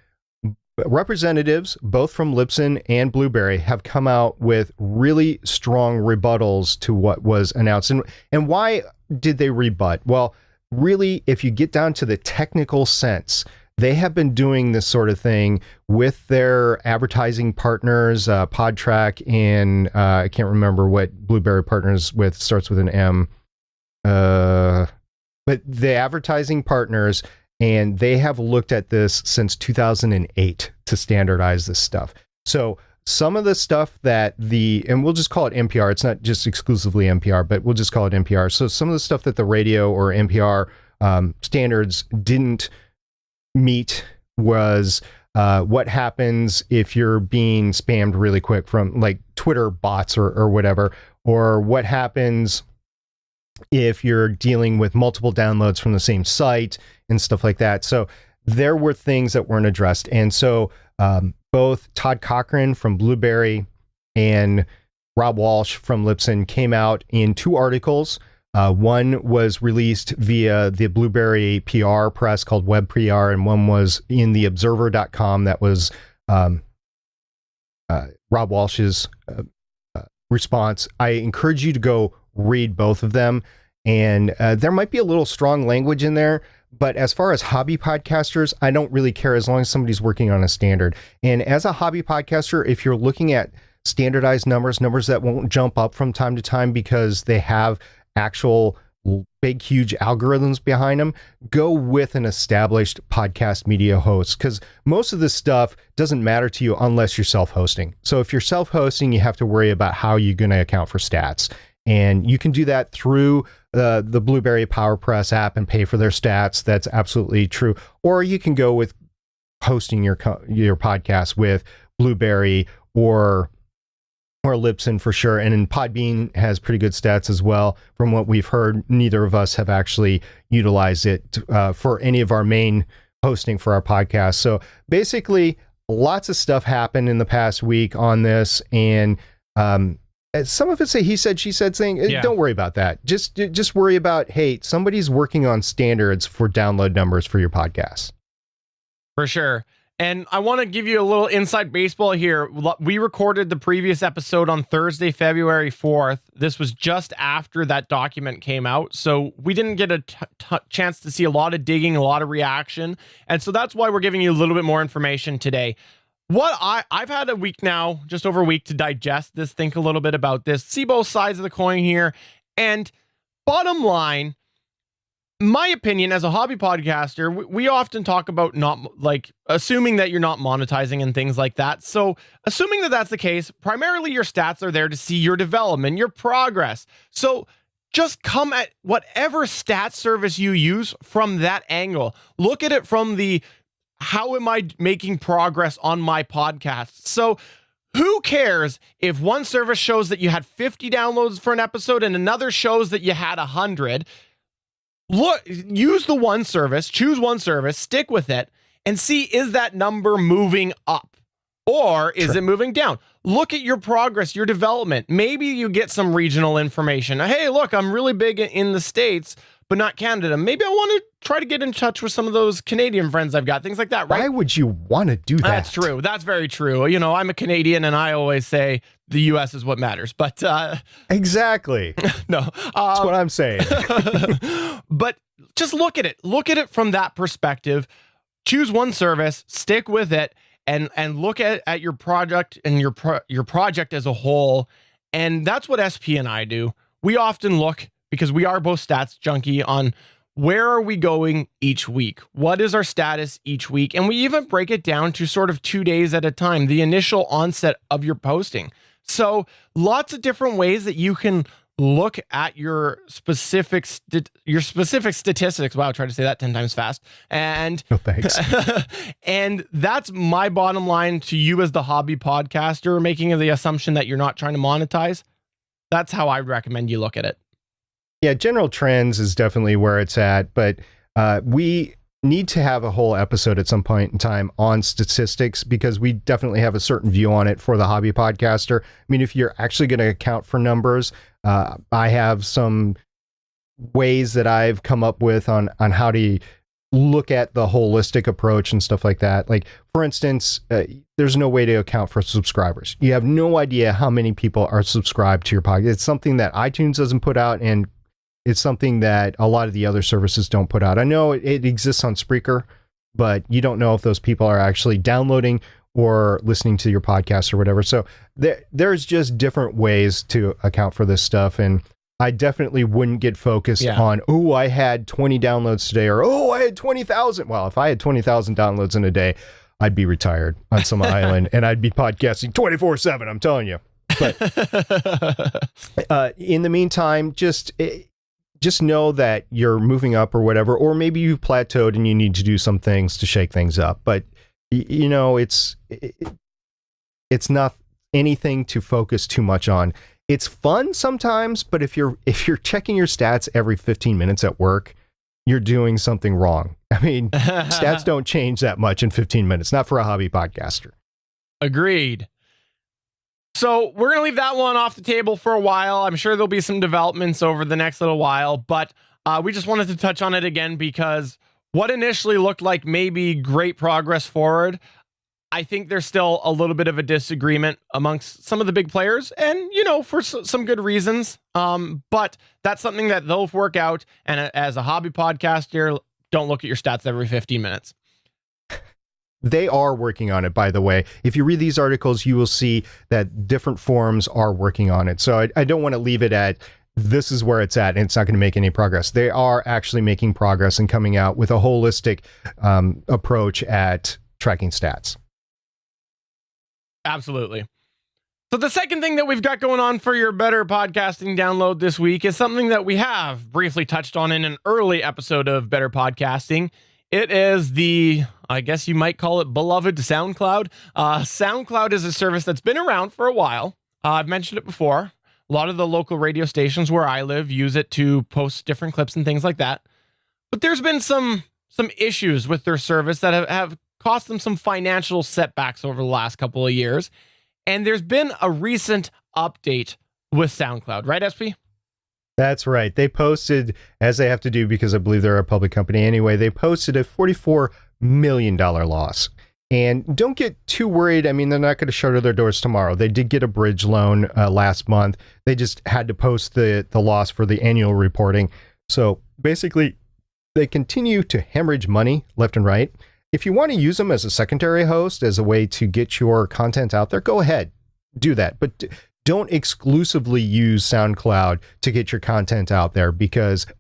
Speaker 4: representatives, both from Libsyn and Blueberry, have come out with really strong rebuttals to what was announced. And why did they rebut? Well, really, if you get down to the technical sense, they have been doing this sort of thing with their advertising partners, PodTrack, and I can't remember what Blueberry partners with, starts with an M. But the advertising partners, and they have looked at this since 2008 to standardize this stuff. So some of the stuff that and we'll just call it NPR. It's not just exclusively NPR, but we'll just call it NPR. So some of the stuff that the radio or NPR standards didn't meet was What happens if you're being spammed really quick from like Twitter bots or whatever? Or what happens if you're dealing with multiple downloads from the same site and stuff like that? So there were things that weren't addressed. And so both Todd Cochran from Blueberry and Rob Walsh from Libsyn came out in 2 articles. One was released via the Blueberry PR press called Web PR, and one was in the observer.com. That was Rob Walsh's response. I encourage you to go read both of them. And there might be a little strong language in there, but as far as hobby podcasters, I don't really care as long as somebody's working on a standard. And as a hobby podcaster, if you're looking at standardized numbers that won't jump up from time to time because they have actual big, huge algorithms behind them, go with an established podcast media host, because most of this stuff doesn't matter to you unless you're self-hosting. So if you're self-hosting, you have to worry about how you're going to account for stats. And you can do that through the Blueberry PowerPress app and pay for their stats. That's absolutely true. Or you can go with hosting your podcast with Blueberry or Libsyn for sure. And then Podbean has pretty good stats as well. From what we've heard, neither of us have actually utilized it for any of our main hosting for our podcast. So basically, lots of stuff happened in the past week on this. And some of it's a he said, she said thing. Yeah. Don't worry about that. Just worry about, hey, somebody's working on standards for download numbers for your podcast.
Speaker 3: For sure. And I want to give you a little inside baseball here. We recorded the previous episode on Thursday, February 4th. This was just after that document came out. So we didn't get a chance to see a lot of digging, a lot of reaction. And so that's why we're giving you a little bit more information today. I've had a week now, just over a week to digest this, think a little bit about this, see both sides of the coin here. And bottom line, my opinion as a hobby podcaster, we often talk about assuming that you're not monetizing and things like that. So assuming that that's the case, primarily your stats are there to see your development, your progress. So just come at whatever stat service you use from that angle. Look at it from the, how am I making progress on my podcast? So who cares if one service shows that you had 50 downloads for an episode and another shows that you had 100? Look, use the one service, choose one service, stick with it, and see, is that number moving up or is it moving down? Look at your progress, your development. Maybe you get some regional information. Hey, look, I'm really big in the States, but not Canada. Maybe I want to try to get in touch with some of those Canadian friends I've got, things like that, right?
Speaker 4: Why would you want to do that?
Speaker 3: That's true. That's very true. You know, I'm a Canadian and I always say the US is what matters, but
Speaker 4: exactly.
Speaker 3: No,
Speaker 4: that's what I'm saying.
Speaker 3: But just look at it. Look at it from that perspective. Choose one service, stick with it, and look at your project and your project as a whole. And that's what SP and I do. We often look, because we are both stats junkie, on where are we going each week? What is our status each week? And we even break it down to sort of 2 days at a time, the initial onset of your posting. So lots of different ways that you can look at your specific statistics. Wow, I tried to say that 10 times fast. And
Speaker 4: no thanks.
Speaker 3: And that's my bottom line to you as the hobby podcaster, making the assumption that you're not trying to monetize. That's how I recommend you look at it.
Speaker 4: Yeah, general trends is definitely where it's at, but we need to have a whole episode at some point in time on statistics, because we definitely have a certain view on it for the hobby podcaster. I mean, if you're actually going to account for numbers, I have some ways that I've come up with on how to look at the holistic approach and stuff like that. Like, for instance, there's no way to account for subscribers. You have no idea how many people are subscribed to your podcast. It's something that iTunes doesn't put out, and it's something that a lot of the other services don't put out. I know it exists on Spreaker, but you don't know if those people are actually downloading or listening to your podcast or whatever. So there's just different ways to account for this stuff. And I definitely wouldn't get focused on, oh, I had 20 downloads today, or, oh, I had 20,000. Well, if I had 20,000 downloads in a day, I'd be retired on some island and I'd be podcasting 24/7. I'm telling you. But in the meantime, just know that you're moving up or whatever, or maybe you've plateaued and you need to do some things to shake things up. But it's not anything to focus too much on. It's fun sometimes, but if you're checking your stats every 15 minutes at work, you're doing something wrong. I mean, stats don't change that much in 15 minutes, not for a hobby podcaster.
Speaker 3: Agreed. So we're going to leave that one off the table for a while. I'm sure there'll be some developments over the next little while, but we just wanted to touch on it again because what initially looked like maybe great progress forward, I think there's still a little bit of a disagreement amongst some of the big players and, for some good reasons. But that's something that they'll work out. And as a hobby podcaster, don't look at your stats every 15 minutes.
Speaker 4: They are working on it, by the way. If you read these articles, you will see that different forums are working on it. So I don't want to leave it at this is where it's at and it's not going to make any progress. They are actually making progress and coming out with a holistic approach at tracking stats.
Speaker 3: Absolutely. So the second thing that we've got going on for your Better Podcasting download this week is something that we have briefly touched on in an early episode of Better Podcasting. It is I guess you might call it beloved Soundcloud. Soundcloud is a service that's been around for a while. I've mentioned it before. A lot of the local radio stations where I live use it to post different clips and things like that. But there's been some issues with their service that have cost them some financial setbacks over the last couple of years. And there's been a recent update with SoundCloud, right, SP?
Speaker 4: That's right. They posted, as they have to do because I believe they're a public company anyway, they posted a $44 million loss. And don't get too worried. I mean, they're not going to shutter their doors tomorrow. They did get a bridge loan last month. They just had to post the loss for the annual reporting. So basically, they continue to hemorrhage money left and right. If you want to use them as a secondary host, as a way to get your content out there, go ahead, do that. But don't exclusively use SoundCloud to get your content out there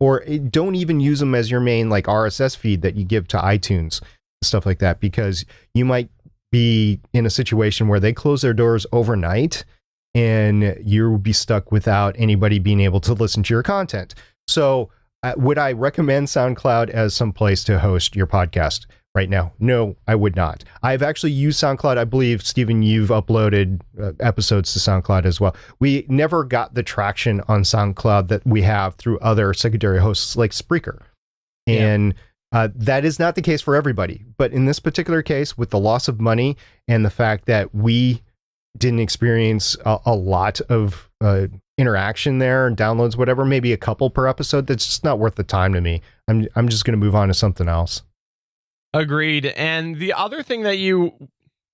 Speaker 4: or don't even use them as your main like RSS feed that you give to iTunes, stuff like that, because you might be in a situation where they close their doors overnight and you'll be stuck without anybody being able to listen to your content. So would I recommend SoundCloud as some place to host your podcast right now? No, I would not. I've actually used SoundCloud. I believe, Stephen, you've uploaded episodes to SoundCloud as well. We never got the traction on SoundCloud that we have through other secondary hosts like Spreaker. And that is not the case for everybody. But in this particular case, with the loss of money and the fact that we didn't experience a lot of interaction there and downloads, whatever, maybe a couple per episode, that's just not worth the time to me. I'm just going to move on to something else.
Speaker 3: Agreed. And the other thing that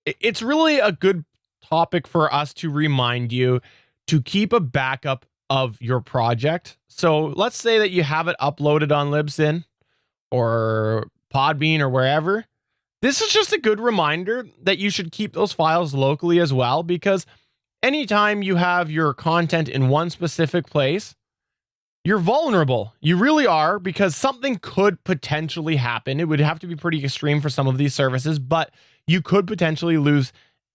Speaker 3: it's really a good topic for us to remind you to keep a backup of your project. So let's say that you have it uploaded on Libsyn or Podbean or wherever. This is just a good reminder that you should keep those files locally as well, because anytime you have your content in one specific place, you're vulnerable. You really are, because something could potentially happen. It would have to be pretty extreme for some of these services, but you could potentially lose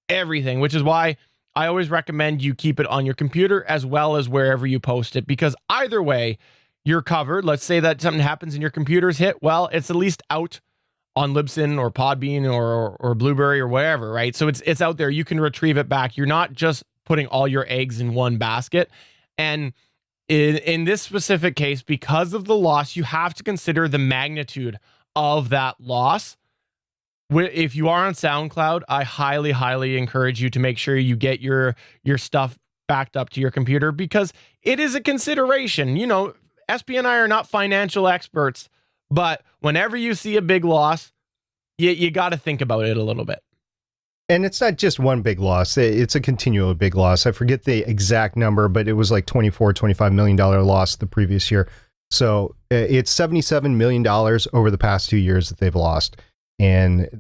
Speaker 3: everything, which is why I always recommend you keep it on your computer as well as wherever you post it, because either way, you're covered. Let's say that something happens and your computer's hit. Well, it's at least out on Libsyn or Podbean or Blueberry or wherever, right? So it's out there. You can retrieve it back. You're not just putting all your eggs in one basket. And in this specific case, because of the loss, you have to consider the magnitude of that loss. If you are on SoundCloud, I highly, highly encourage you to make sure you get your stuff backed up to your computer, because it is a consideration. SP and I are not financial experts, but whenever you see a big loss, you got to think about it a little bit.
Speaker 4: And it's not just one big loss. It's a continual big loss. I forget the exact number, but it was like $25 million loss the previous year. So it's $77 million over the past 2 years that they've lost. And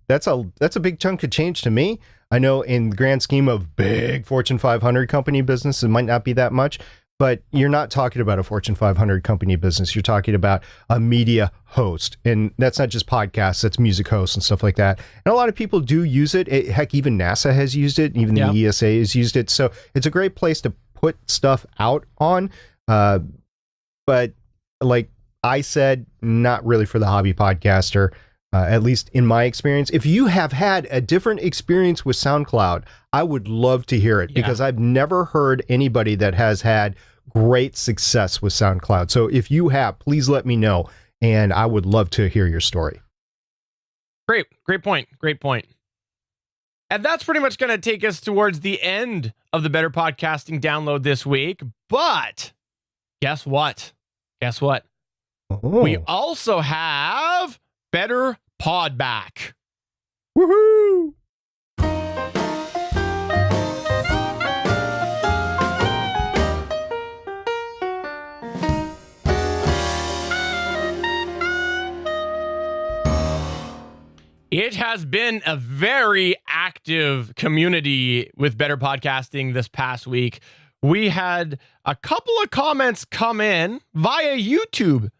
Speaker 4: that's a big chunk of change to me. I know in the grand scheme of big Fortune 500 company business, it might not be that much, but you're not talking about a Fortune 500 company business. You're talking about a media host. And that's not just podcasts, that's music hosts and stuff like that. And a lot of people do use it. Heck, even NASA has used it. Even the ESA has used it. So it's a great place to put stuff out on. But like I said, not really for the hobby podcaster. at least in my experience. If you have had a different experience with SoundCloud, I would love to hear it because I've never heard anybody that has had great success with SoundCloud. So if you have, please let me know, and I would love to hear your story.
Speaker 3: Great point. And that's pretty much going to take us towards the end of the Better Podcasting download this week. But guess what?
Speaker 4: Oh.
Speaker 3: We also have Better Pod back.
Speaker 4: Woohoo!
Speaker 3: It has been a very active community with Better Podcasting this past week. We had a couple of comments come in via YouTube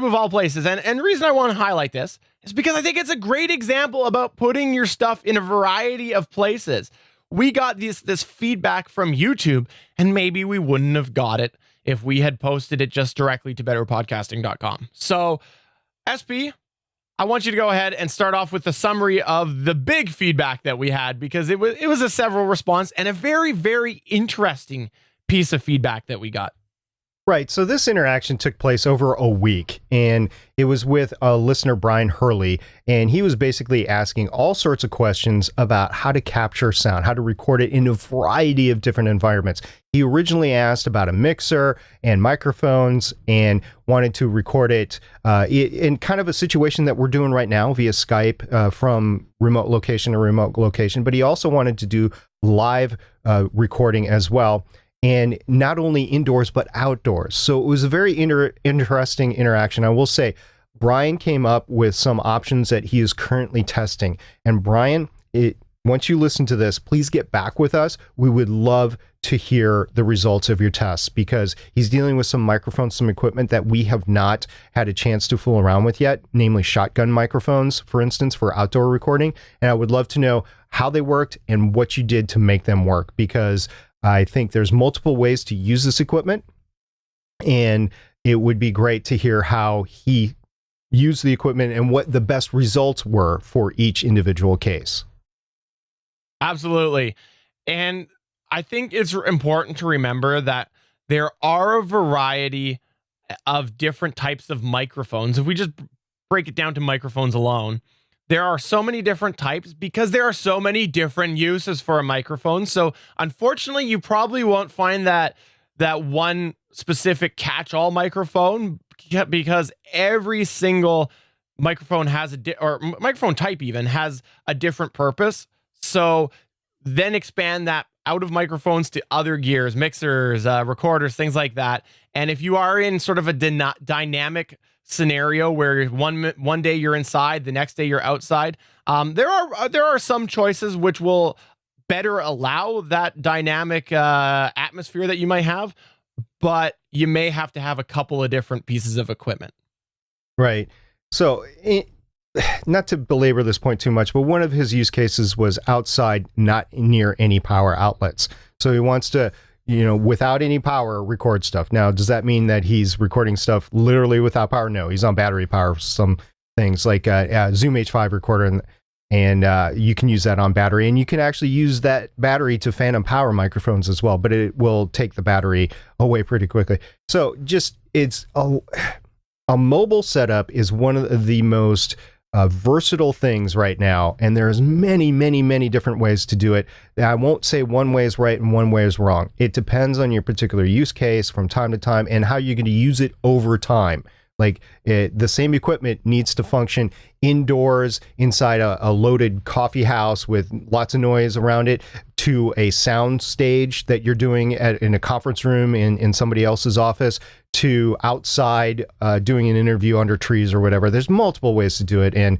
Speaker 3: of all places. And the reason I want to highlight this is because I think it's a great example about putting your stuff in a variety of places. We got this feedback from YouTube, and maybe we wouldn't have got it if we had posted it just directly to betterpodcasting.com. So, SP, I want you to go ahead and start off with the summary of the big feedback that we had, because it was a several response and a very, very interesting piece of feedback that we got.
Speaker 4: Right. So this interaction took place over a week, and it was with a listener, Brian Hurley, and he was basically asking all sorts of questions about how to capture sound, how to record it in a variety of different environments. He originally asked about a mixer and microphones and wanted to record it in kind of a situation that we're doing right now via Skype from remote location to remote location, but he also wanted to do live recording as well. And not only indoors, but outdoors. So it was a very interesting interaction. I will say, Brian came up with some options that he is currently testing. And Brian, once you listen to this, please get back with us. We would love to hear the results of your tests, because he's dealing with some microphones, some equipment that we have not had a chance to fool around with yet, namely shotgun microphones, for instance, for outdoor recording. And I would love to know how they worked and what you did to make them work, because I think there's multiple ways to use this equipment, and it would be great to hear how he used the equipment and what the best results were for each individual case.
Speaker 3: Absolutely. And I think it's important to remember that there are a variety of different types of microphones. If we just break it down to microphones alone, there are so many different types because there are so many different uses for a microphone. So unfortunately, you probably won't find that one specific catch-all microphone, because every single microphone has or microphone type even has a different purpose. So then expand that out of microphones to other gears, mixers, recorders, things like that. And if you are in sort of a dynamic scenario where one day you're inside, the next day you're outside, there are some choices which will better allow that dynamic atmosphere that you might have, but you may have to have a couple of different pieces of equipment.
Speaker 4: Right. So not to belabor this point too much, but one of his use cases was outside, not near any power outlets. So he wants to, without any power, record stuff. Now, does that mean that he's recording stuff literally without power? No, he's on battery power for some things, like a Zoom H5 recorder, and you can use that on battery, and you can actually use that battery to phantom power microphones as well, but it will take the battery away pretty quickly. So it's a mobile setup is one of the most versatile things right now, and there's many, many, many different ways to do it. I won't say one way is right and one way is wrong. It depends on your particular use case from time to time and how you're going to use it over time. Like the same equipment needs to function indoors inside a loaded coffee house with lots of noise around it, to a sound stage that you're doing in a conference room in somebody else's office, to outside doing an interview under trees or whatever. There's multiple ways to do it. And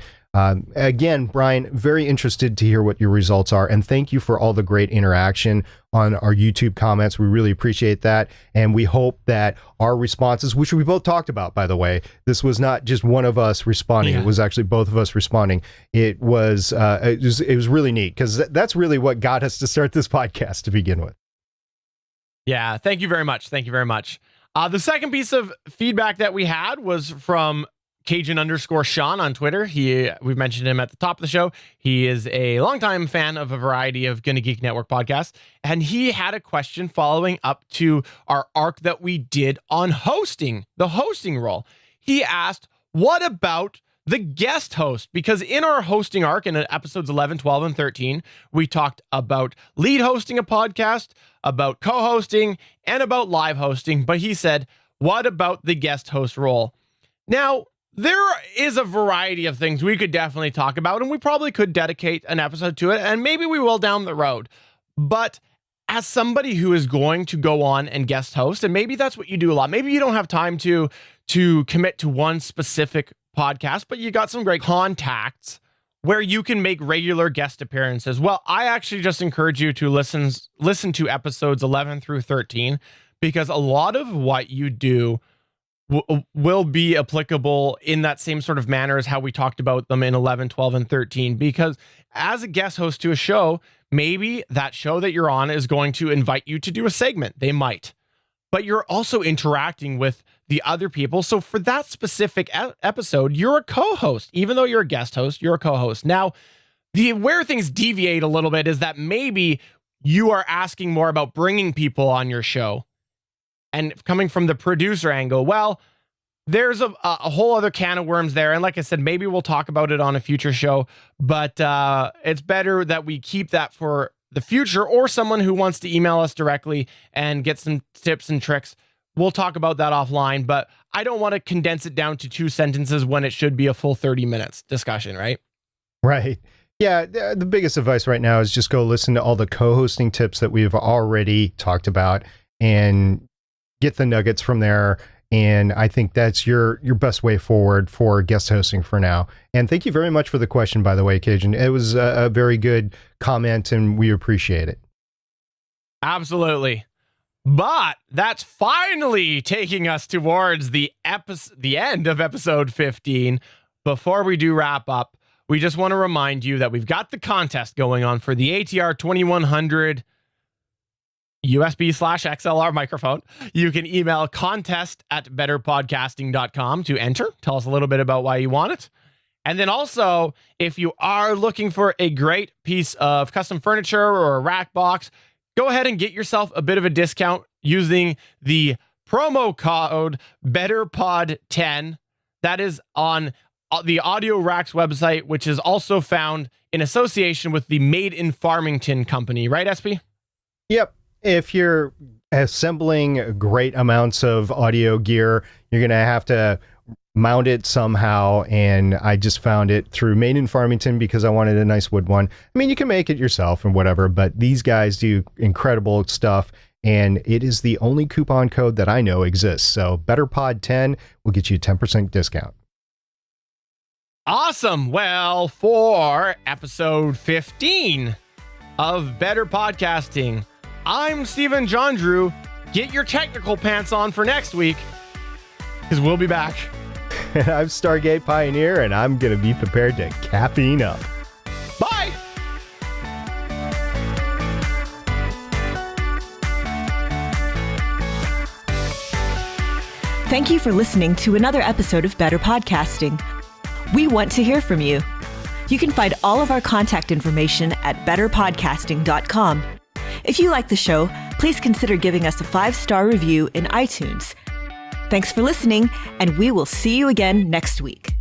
Speaker 4: again, Brian, very interested to hear what your results are. And thank you for all the great interaction on our YouTube comments. We really appreciate that. And we hope that our responses, which we both talked about, by the way, this was not just one of us responding. Yeah. It was actually both of us responding. It was really neat, because that's really what got us to start this podcast to begin with.
Speaker 3: Yeah. Thank you very much. Thank you very much. The second piece of feedback that we had was from Cajun_Sean on Twitter. We've mentioned him at the top of the show. He is a longtime fan of a variety of Gonna Geek Network podcasts, and he had a question following up to our arc that we did on hosting, the hosting role. He asked, what about the guest host? Because in our hosting arc in episodes 11, 12, and 13, we talked about lead hosting a podcast, about co-hosting, and about live hosting. But he said, what about the guest host role? Now, there is a variety of things we could definitely talk about, and we probably could dedicate an episode to it, and maybe we will down the road. But as somebody who is going to go on and guest host, and maybe that's what you do a lot, maybe you don't have time to commit to one specific podcast, but you got some great contacts where you can make regular guest appearances. Well, I actually just encourage you to listen to episodes 11 through 13, because a lot of what you do will be applicable in that same sort of manner as how we talked about them in 11, 12, and 13. Because as a guest host to a show, maybe that show that you're on is going to invite you to do a segment. They might. But you're also interacting with the other people. So for that specific episode, you're a co-host. Even though you're a guest host, you're a co-host. Now, where things deviate a little bit is that maybe you are asking more about bringing people on your show. And coming from the producer angle, well, there's a whole other can of worms there. And like I said, maybe we'll talk about it on a future show. But it's better that we keep that for the future, or someone who wants to email us directly and get some tips and tricks. We'll talk about that offline, but I don't want to condense it down to 2 sentences when it should be a full 30 minutes discussion, right?
Speaker 4: Right. Yeah. The biggest advice right now is just go listen to all the co-hosting tips that we've already talked about and get the nuggets from there. And I think that's your best way forward for guest hosting for now. And thank you very much for the question, by the way, Cajun. It was a very good comment, and we appreciate it.
Speaker 3: Absolutely. But that's finally taking us towards the end of episode 15. Before we do wrap up, we just want to remind you that we've got the contest going on for the ATR 2100 USB/XLR microphone. You can email contest@betterpodcasting.com to enter. Tell us a little bit about why you want it. And then also, if you are looking for a great piece of custom furniture or a rack box, go ahead and get yourself a bit of a discount using the promo code BetterPod10. That is on the Audio Racks website, which is also found in association with the Made in Farmington company. Right, SP?
Speaker 4: Yep. If you're assembling great amounts of audio gear, you're going to have to mount it somehow. And I just found it through Made in Farmington because I wanted a nice wood one. I mean, you can make it yourself and whatever, but these guys do incredible stuff. And it is the only coupon code that I know exists. So BetterPod10 will get you a 10% discount.
Speaker 3: Awesome. Well, for episode 15 of Better Podcasting, I'm Stephen John Drew. Get your technical pants on for next week, because we'll be back.
Speaker 4: And I'm Stargate Pioneer, and I'm going to be prepared to caffeine up.
Speaker 3: Bye!
Speaker 2: Thank you for listening to another episode of Better Podcasting. We want to hear from you. You can find all of our contact information at betterpodcasting.com. If you like the show, please consider giving us a 5-star review in iTunes. Thanks for listening, and we will see you again next week.